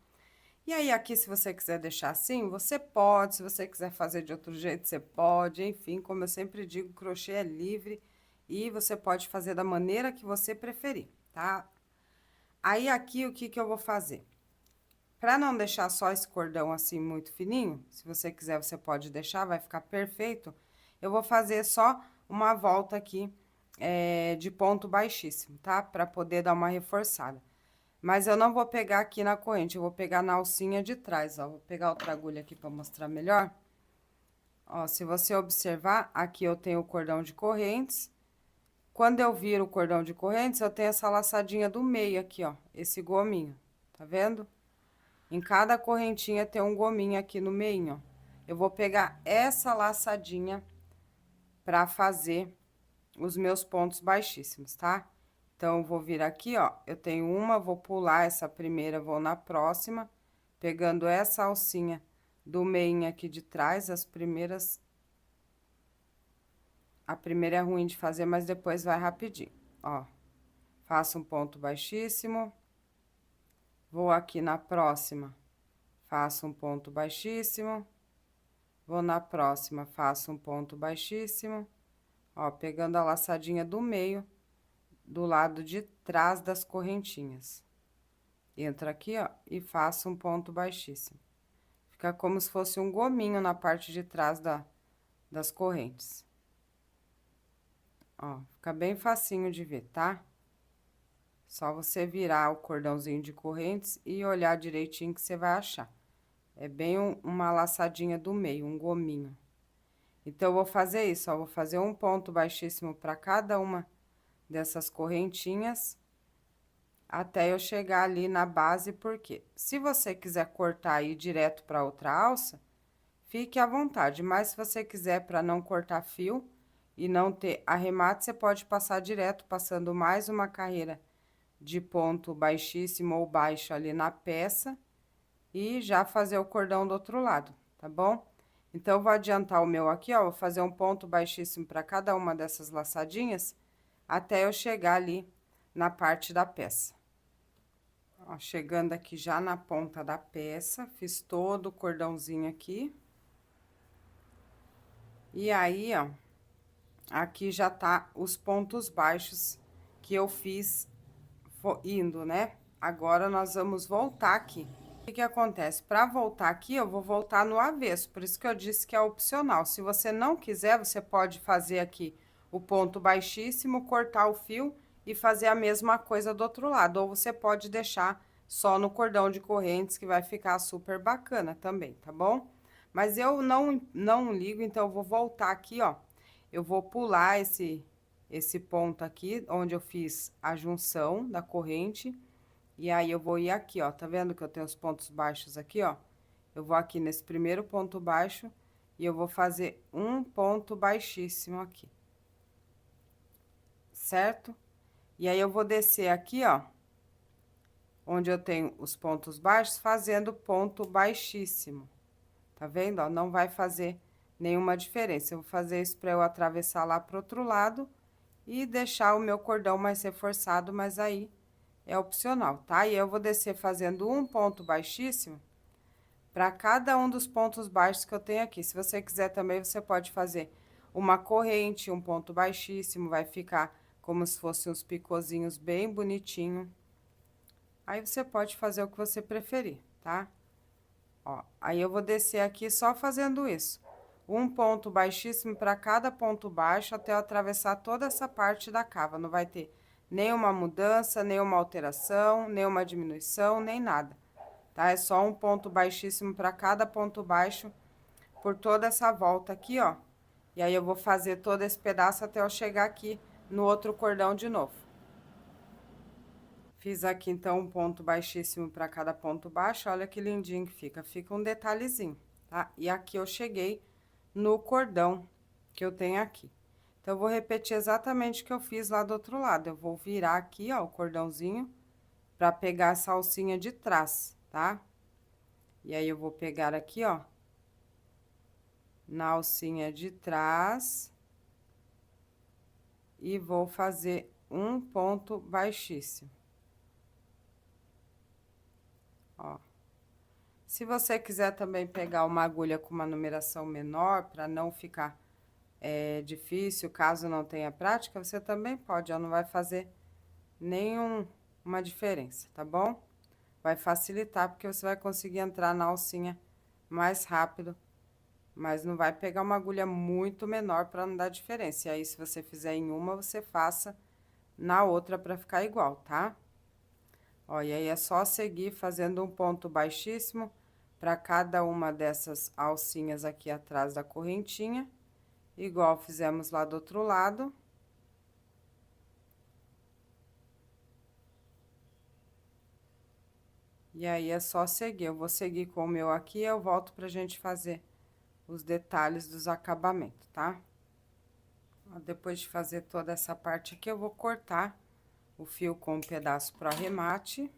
E aí, aqui, se você quiser deixar assim, você pode. Se você quiser fazer de outro jeito, você pode. Enfim, como eu sempre digo, crochê é livre. E você pode fazer da maneira que você preferir, tá? Aí, aqui, o que que eu vou fazer? Pra não deixar só esse cordão assim muito fininho, se você quiser, você pode deixar, vai ficar perfeito. Eu vou fazer só uma volta aqui de ponto baixíssimo, tá? Pra poder dar uma reforçada. Mas eu não vou pegar aqui na corrente, eu vou pegar na alcinha de trás, ó. Vou pegar outra agulha aqui pra mostrar melhor. Ó, se você observar, aqui eu tenho o cordão de correntes. Quando eu viro o cordão de correntes, eu tenho essa laçadinha do meio aqui, ó, esse gominho, tá vendo? Em cada correntinha tem um gominho aqui no meio, ó. Eu vou pegar essa laçadinha pra fazer os meus pontos baixíssimos, tá? Então, eu vou vir aqui, ó, eu tenho uma, vou pular essa primeira, vou na próxima, pegando essa alcinha do meio aqui de trás, as primeiras... A primeira é ruim de fazer, mas depois vai rapidinho, ó. Faço um ponto baixíssimo, vou aqui na próxima, faço um ponto baixíssimo, vou na próxima, faço um ponto baixíssimo, ó, pegando a laçadinha do meio, do lado de trás das correntinhas. Entro aqui, ó, e faço um ponto baixíssimo. Fica como se fosse um gominho na parte de trás das correntes. Ó, fica bem facinho de ver, tá? Só você virar o cordãozinho de correntes e olhar direitinho que você vai achar. É bem uma laçadinha do meio, um gominho. Então, eu vou fazer isso, ó, vou fazer um ponto baixíssimo para cada uma dessas correntinhas, até eu chegar ali na base, porque se você quiser cortar e ir direto para outra alça, fique à vontade, mas se você quiser para não cortar fio e não ter arremate, você pode passar direto, passando mais uma carreira de ponto baixíssimo ou baixo ali na peça e já fazer o cordão do outro lado, tá bom? Então, eu vou adiantar o meu aqui, ó, vou fazer um ponto baixíssimo para cada uma dessas laçadinhas, até eu chegar ali na parte da peça. Ó, chegando aqui já na ponta da peça, fiz todo o cordãozinho aqui. E aí, ó, aqui já tá os pontos baixos que eu fiz indo, né? Agora, nós vamos voltar aqui. O que que acontece? Para voltar aqui, eu vou voltar no avesso, por isso que eu disse que é opcional. Se você não quiser, você pode fazer aqui o ponto baixíssimo, cortar o fio e fazer a mesma coisa do outro lado. Ou você pode deixar só no cordão de correntes, que vai ficar super bacana também, tá bom? Mas eu não ligo, então eu vou voltar aqui, ó. Eu vou pular esse ponto aqui, onde eu fiz a junção da corrente. E aí, eu vou ir aqui, ó, tá vendo que eu tenho os pontos baixos aqui, ó? Eu vou aqui nesse primeiro ponto baixo e eu vou fazer um ponto baixíssimo aqui. Certo? E aí, eu vou descer aqui, ó, onde eu tenho os pontos baixos, fazendo ponto baixíssimo. Tá vendo, ó? Não vai fazer nenhuma diferença. Eu vou fazer isso pra eu atravessar lá pro outro lado e deixar o meu cordão mais reforçado, mas aí... é opcional, tá? E eu vou descer fazendo um ponto baixíssimo para cada um dos pontos baixos que eu tenho aqui. Se você quiser também, você pode fazer uma corrente, um ponto baixíssimo, vai ficar como se fossem uns picozinhos bem bonitinho. Aí, você pode fazer o que você preferir, tá? Ó, aí eu vou descer aqui só fazendo isso. Um ponto baixíssimo para cada ponto baixo, até eu atravessar toda essa parte da cava. Não vai ter nenhuma mudança, nenhuma alteração, nenhuma diminuição, nem nada, tá? É só um ponto baixíssimo para cada ponto baixo por toda essa volta aqui, ó. E aí, eu vou fazer todo esse pedaço até eu chegar aqui no outro cordão de novo. Fiz aqui, então, um ponto baixíssimo para cada ponto baixo, olha que lindinho que fica. Fica um detalhezinho, tá? E aqui eu cheguei no cordão que eu tenho aqui. Então, eu vou repetir exatamente o que eu fiz lá do outro lado. Eu vou virar aqui, ó, o cordãozinho, pra pegar essa alcinha de trás, tá? E aí, eu vou pegar aqui, ó, na alcinha de trás, e vou fazer um ponto baixíssimo. Ó. Se você quiser também pegar uma agulha com uma numeração menor, pra não ficar difícil, caso não tenha prática, você também pode, ó, não vai fazer nenhuma diferença, tá bom? Vai facilitar, porque você vai conseguir entrar na alcinha mais rápido, mas não vai pegar uma agulha muito menor para não dar diferença. E aí, se você fizer em uma, você faça na outra para ficar igual, tá? Ó, e aí é só seguir fazendo um ponto baixíssimo para cada uma dessas alcinhas aqui atrás da correntinha, igual fizemos lá do outro lado. E aí é só seguir. Eu vou seguir com o meu aqui e eu volto pra gente fazer os detalhes dos acabamentos, tá? Ó, depois de fazer toda essa parte aqui, eu vou cortar o fio com um pedaço para arremate.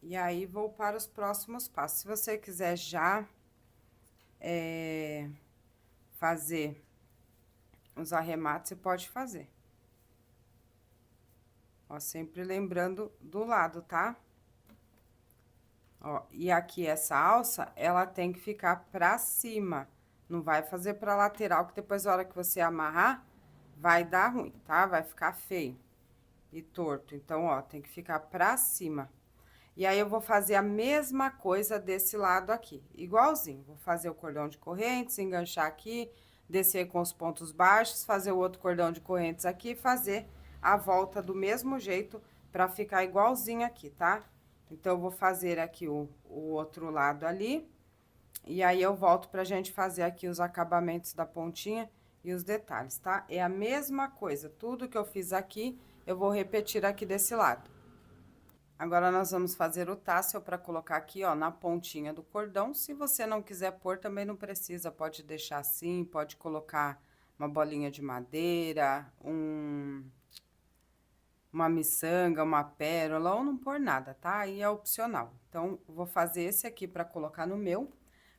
E aí, vou para os próximos passos. Se você quiser já fazer os arremates, você pode fazer. Ó, sempre lembrando do lado, tá? Ó, e aqui essa alça, ela tem que ficar pra cima. Não vai fazer pra lateral, que depois, na hora que você amarrar, vai dar ruim, tá? Vai ficar feio e torto. Então, ó, tem que ficar pra cima. E aí, eu vou fazer a mesma coisa desse lado aqui, igualzinho. Vou fazer o cordão de correntes, enganchar aqui, descer com os pontos baixos, fazer o outro cordão de correntes aqui, fazer a volta do mesmo jeito pra ficar igualzinho aqui, tá? Então, eu vou fazer aqui o outro lado ali, e aí eu volto pra gente fazer aqui os acabamentos da pontinha e os detalhes, tá? É a mesma coisa, tudo que eu fiz aqui, eu vou repetir aqui desse lado. Agora, nós vamos fazer o tassel para colocar aqui, ó, na pontinha do cordão. Se você não quiser pôr, também não precisa, pode deixar assim, pode colocar uma bolinha de madeira, uma miçanga, uma pérola, ou não pôr nada, tá? Aí é opcional. Então, vou fazer esse aqui para colocar no meu.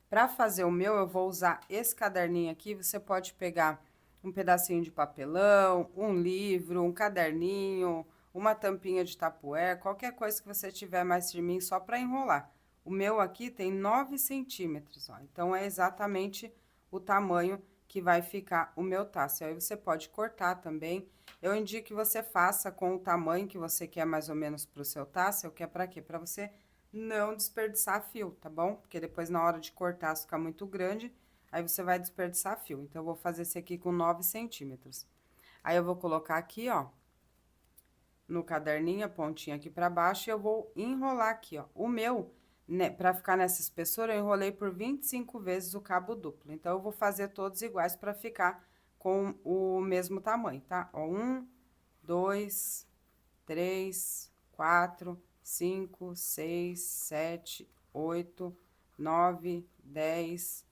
Para fazer o meu, eu vou usar esse caderninho aqui, você pode pegar um pedacinho de papelão, um livro, um caderninho, uma tampinha de tapuér, qualquer coisa que você tiver mais firminho, só para enrolar. O meu aqui tem 9 centímetros, ó, então é exatamente o tamanho que vai ficar o meu tassel. Aí você pode cortar também. Eu indico que você faça com o tamanho que você quer mais ou menos pro seu tassel, que é para quê? Para você não desperdiçar fio, tá bom? Porque depois na hora de cortar, se ficar muito grande, aí você vai desperdiçar fio. Então, eu vou fazer esse aqui com 9 centímetros. Aí, eu vou colocar aqui, ó, no caderninho, a pontinha aqui pra baixo, e eu vou enrolar aqui, ó. O meu, né, pra ficar nessa espessura, eu enrolei por 25 vezes o cabo duplo. Então, eu vou fazer todos iguais pra ficar com o mesmo tamanho, tá? Ó, 1, 2, 3, 4, 5, 6, 7, 8, 9, 10,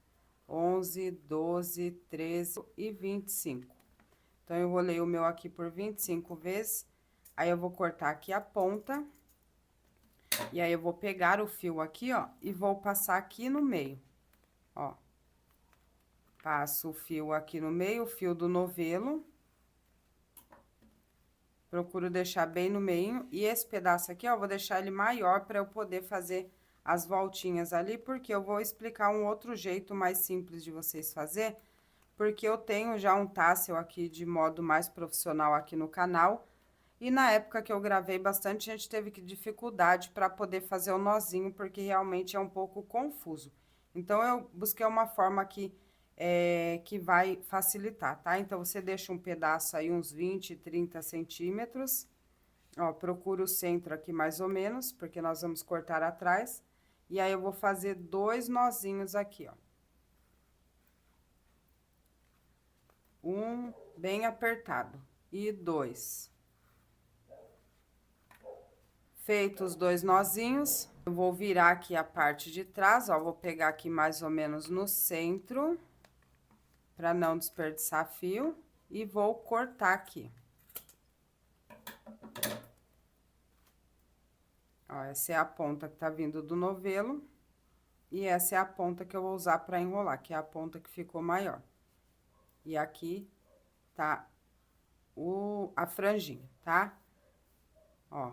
11, 12, 13 e 25. Então, eu enrolei o meu aqui por 25 vezes. Aí, eu vou cortar aqui a ponta. E aí, eu vou pegar o fio aqui, ó, e vou passar aqui no meio, ó. Passo o fio aqui no meio, o fio do novelo. Procuro deixar bem no meio. E esse pedaço aqui, ó, eu vou deixar ele maior para eu poder fazer as voltinhas ali, porque eu vou explicar um outro jeito mais simples de vocês fazer, porque eu tenho já um tassel aqui de modo mais profissional aqui no canal, e na época que eu gravei, bastante gente teve dificuldade para poder fazer o nozinho, porque realmente é um pouco confuso. Então, eu busquei uma forma que vai facilitar, tá? Então, você deixa um pedaço aí, uns 20, 30 centímetros. Ó, procura o centro aqui mais ou menos, porque nós vamos cortar atrás. E aí, eu vou fazer 2 nozinhos aqui, ó. Um bem apertado e 2. Feitos os 2 nozinhos, eu vou virar aqui a parte de trás, ó, vou pegar aqui mais ou menos no centro, pra não desperdiçar fio, e vou cortar aqui. Ó, essa é a ponta que tá vindo do novelo, e essa é a ponta que eu vou usar pra enrolar, que é a ponta que ficou maior. E aqui tá a franjinha, tá? Ó.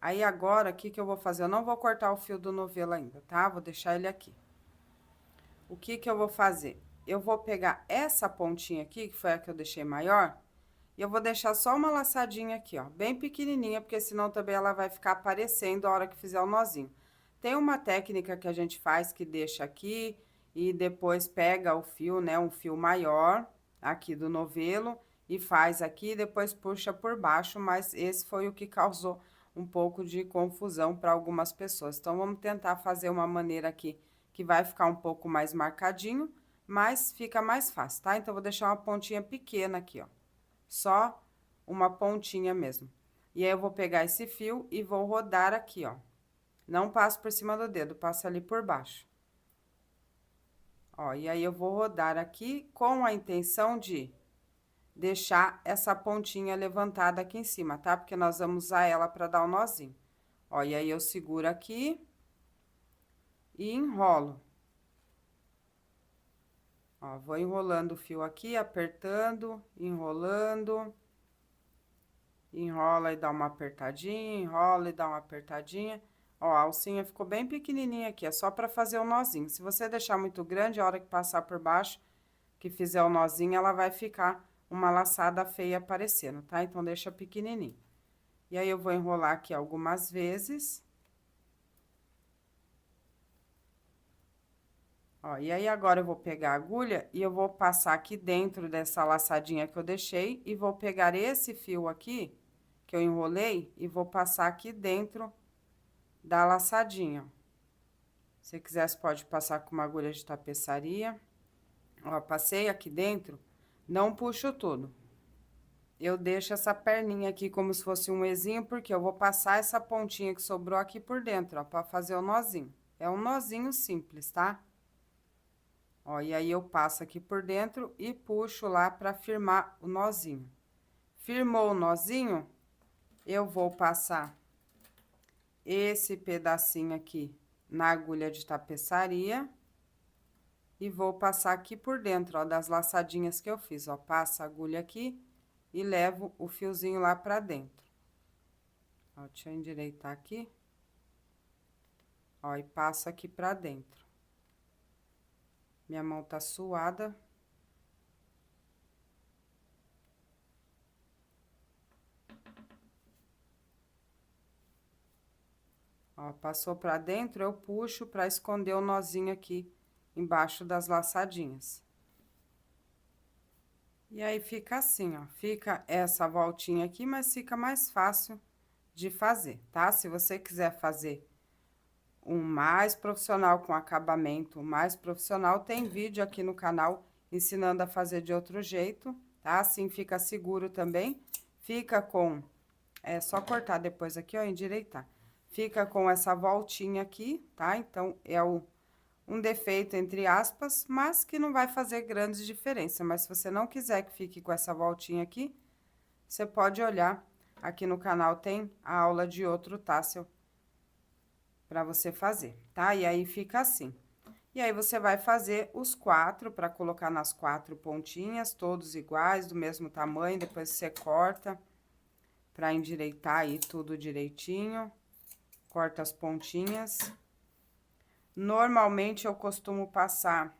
Aí, agora, o que que eu vou fazer? Eu não vou cortar o fio do novelo ainda, tá? Vou deixar ele aqui. O que que eu vou fazer? Eu vou pegar essa pontinha aqui, que foi a que eu deixei maior, e eu vou deixar só uma laçadinha aqui, ó, bem pequenininha, porque senão também ela vai ficar aparecendo a hora que fizer o nozinho. Tem uma técnica que a gente faz que deixa aqui e depois pega o fio, né, um fio maior aqui do novelo, e faz aqui, depois puxa por baixo, mas esse foi o que causou um pouco de confusão para algumas pessoas. Então, vamos tentar fazer uma maneira aqui que vai ficar um pouco mais marcadinho, mas fica mais fácil, tá? Então, vou deixar uma pontinha pequena aqui, ó. Só uma pontinha mesmo. E aí, eu vou pegar esse fio e vou rodar aqui, ó. Não passo por cima do dedo, passo ali por baixo. Ó, e aí, eu vou rodar aqui com a intenção de deixar essa pontinha levantada aqui em cima, tá? Porque nós vamos usar ela para dar um nozinho. Ó, e aí, eu seguro aqui e enrolo. Ó, vou enrolando o fio aqui, apertando, enrolando. Enrola e dá uma apertadinha, enrola e dá uma apertadinha. Ó, a alcinha ficou bem pequenininha aqui, é só pra fazer o nozinho. Se você deixar muito grande, a hora que passar por baixo, que fizer o nozinho, ela vai ficar uma laçada feia aparecendo, tá? Então, deixa pequenininho. E aí, eu vou enrolar aqui algumas vezes. Ó, e aí, agora eu vou pegar a agulha e eu vou passar aqui dentro dessa laçadinha que eu deixei e vou pegar esse fio aqui, que eu enrolei, e vou passar aqui dentro da laçadinha. Se quiser, você pode passar com uma agulha de tapeçaria. Ó, passei aqui dentro, não puxo tudo. Eu deixo essa perninha aqui como se fosse um ezinho, porque eu vou passar essa pontinha que sobrou aqui por dentro, ó, pra fazer o nozinho. É um nozinho simples, tá? Ó, e aí, eu passo aqui por dentro e puxo lá pra firmar o nozinho. Firmou o nozinho, eu vou passar esse pedacinho aqui na agulha de tapeçaria e vou passar aqui por dentro, ó, das laçadinhas que eu fiz, ó. Passa a agulha aqui e levo o fiozinho lá pra dentro. Ó, deixa eu endireitar aqui. Ó, e passo aqui pra dentro. Minha mão tá suada. Ó, passou pra dentro, eu puxo pra esconder o nozinho aqui embaixo das laçadinhas. E aí, fica assim, ó, fica essa voltinha aqui, mas fica mais fácil de fazer, tá? Se você quiser fazer um mais profissional, com acabamento mais profissional, tem vídeo aqui no canal ensinando a fazer de outro jeito, tá? Assim fica seguro também, fica com... É só cortar depois aqui, ó, endireitar. Fica com essa voltinha aqui, tá? Então, é um defeito, entre aspas, mas que não vai fazer grandes diferença. Mas se você não quiser que fique com essa voltinha aqui, você pode olhar. Aqui no canal tem a aula de outro tassel para você fazer, tá? E aí, fica assim. E aí, você vai fazer os 4 para colocar nas 4 pontinhas, todos iguais, do mesmo tamanho. Depois, você corta para endireitar aí tudo direitinho. Corta as pontinhas. Normalmente, eu costumo passar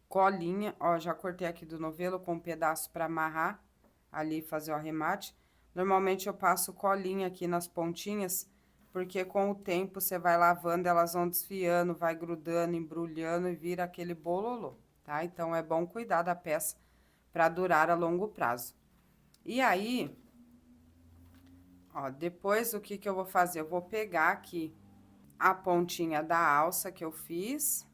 colinha, ó, já cortei aqui do novelo com um pedaço para amarrar ali, fazer o arremate. Normalmente, eu passo colinha aqui nas pontinhas, porque com o tempo você vai lavando, elas vão desfiando, vai grudando, embrulhando e vira aquele bololô, tá? Então, é bom cuidar da peça para durar a longo prazo. E aí, ó, depois o que que eu vou fazer? Eu vou pegar aqui a pontinha da alça que eu fiz,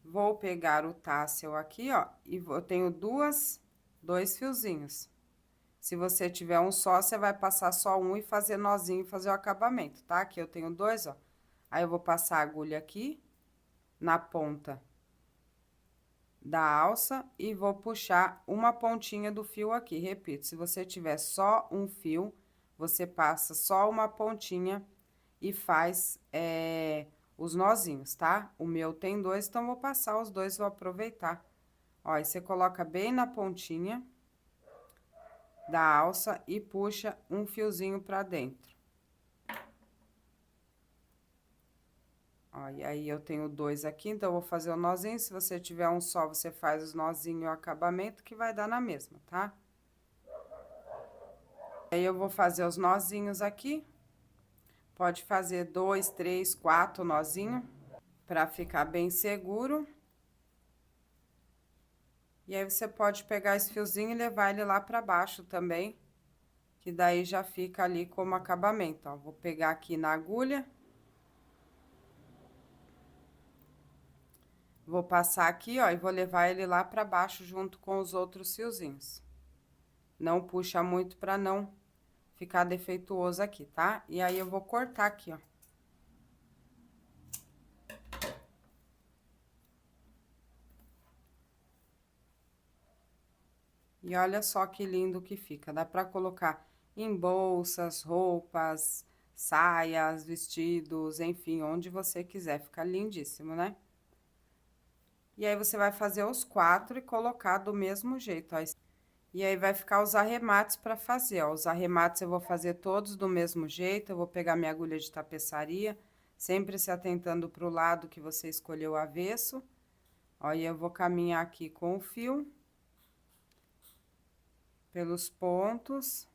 vou pegar o tassel aqui, ó, e eu tenho dois fiozinhos. Se você tiver um só, você vai passar só um e fazer nozinho e fazer o acabamento, tá? Aqui eu tenho 2, ó. Aí, eu vou passar a agulha aqui, na ponta da alça, e vou puxar uma pontinha do fio aqui. Repito, se você tiver só um fio, você passa só uma pontinha e faz os nozinhos, tá? O meu tem 2, então, vou passar os 2, vou aproveitar. Ó, e você coloca bem na pontinha da alça e puxa um fiozinho pra dentro. Ó, e aí, eu tenho 2 aqui, então, eu vou fazer o nozinho. Se você tiver um só, você faz os nozinhos e o acabamento, que vai dar na mesma, tá? Aí, eu vou fazer os nozinhos aqui. Pode fazer 2, 3, 4 nozinhos, pra ficar bem seguro. E aí, você pode pegar esse fiozinho e levar ele lá pra baixo também, que daí já fica ali como acabamento, ó. Vou pegar aqui na agulha. Vou passar aqui, ó, e vou levar ele lá pra baixo junto com os outros fiozinhos. Não puxa muito pra não ficar defeituoso aqui, tá? E aí, eu vou cortar aqui, ó. E olha só que lindo que fica. Dá pra colocar em bolsas, roupas, saias, vestidos, enfim, onde você quiser. Fica lindíssimo, né? E aí, você vai fazer os 4 e colocar do mesmo jeito, ó. E aí, vai ficar os arremates pra fazer, ó. Os arremates eu vou fazer todos do mesmo jeito. Eu vou pegar minha agulha de tapeçaria, sempre se atentando pro lado que você escolheu o avesso. Ó, e eu vou caminhar aqui com o fio pelos pontos.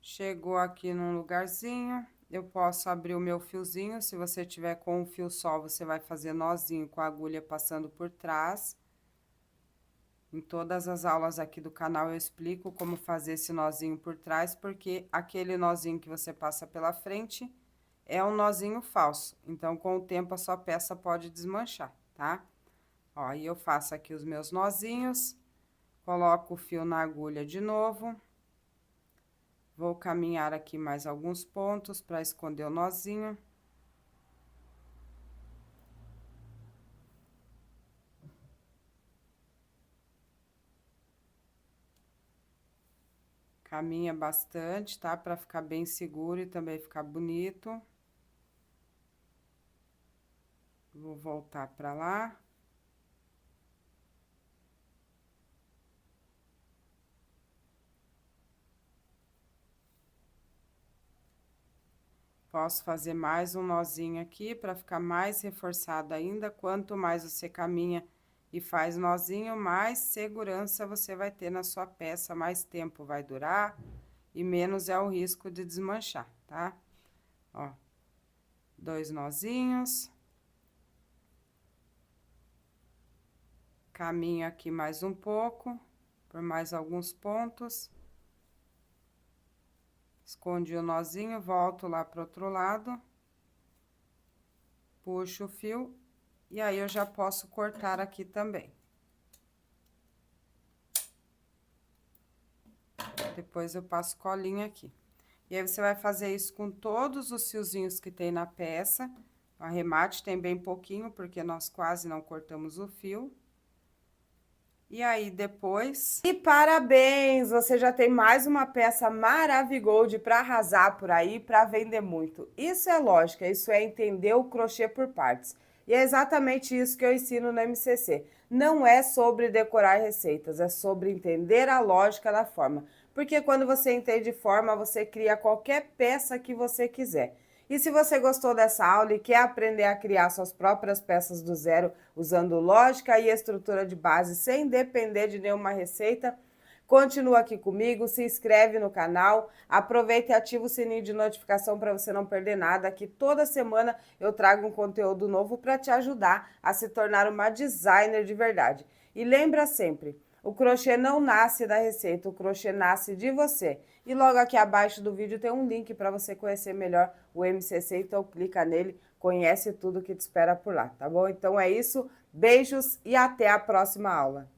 Chegou aqui num lugarzinho, eu posso abrir o meu fiozinho. Se você tiver com um fio só, você vai fazer nozinho com a agulha passando por trás. Em todas as aulas aqui do canal eu explico como fazer esse nozinho por trás, porque aquele nozinho que você passa pela frente é um nozinho falso. Então, com o tempo, a sua peça pode desmanchar, tá? Ó, aí eu faço aqui os meus nozinhos, coloco o fio na agulha de novo. Vou caminhar aqui mais alguns pontos para esconder o nozinho. Caminha bastante, tá? Para ficar bem seguro e também ficar bonito. Vou voltar para lá. Posso fazer mais um nozinho aqui para ficar mais reforçado ainda. Quanto mais você caminha e faz nozinho, mais segurança você vai ter na sua peça, mais tempo vai durar e menos é o risco de desmanchar, tá? Ó, 2 nozinhos. Caminho aqui mais um pouco, por mais alguns pontos. Escondi o nozinho, volto lá pro outro lado. Puxo o fio, e aí eu já posso cortar aqui também. Depois eu passo colinha aqui. E aí, você vai fazer isso com todos os fiozinhos que tem na peça. O arremate tem bem pouquinho, porque nós quase não cortamos o fio. E aí, depois... E parabéns! Você já tem mais uma peça Maravigold para arrasar por aí, para vender muito. Isso é lógica, isso é entender o crochê por partes. E é exatamente isso que eu ensino no MCC. Não é sobre decorar receitas, é sobre entender a lógica da forma. Porque quando você entende forma, você cria qualquer peça que você quiser. E se você gostou dessa aula e quer aprender a criar suas próprias peças do zero, usando lógica e estrutura de base, sem depender de nenhuma receita, continua aqui comigo, se inscreve no canal, aproveita e ativa o sininho de notificação para você não perder nada, que toda semana eu trago um conteúdo novo para te ajudar a se tornar uma designer de verdade. E lembra sempre, o crochê não nasce da receita, o crochê nasce de você. E logo aqui abaixo do vídeo tem um link para você conhecer melhor o MCC, então clica nele, conhece tudo que te espera por lá, tá bom? Então é isso, beijos e até a próxima aula.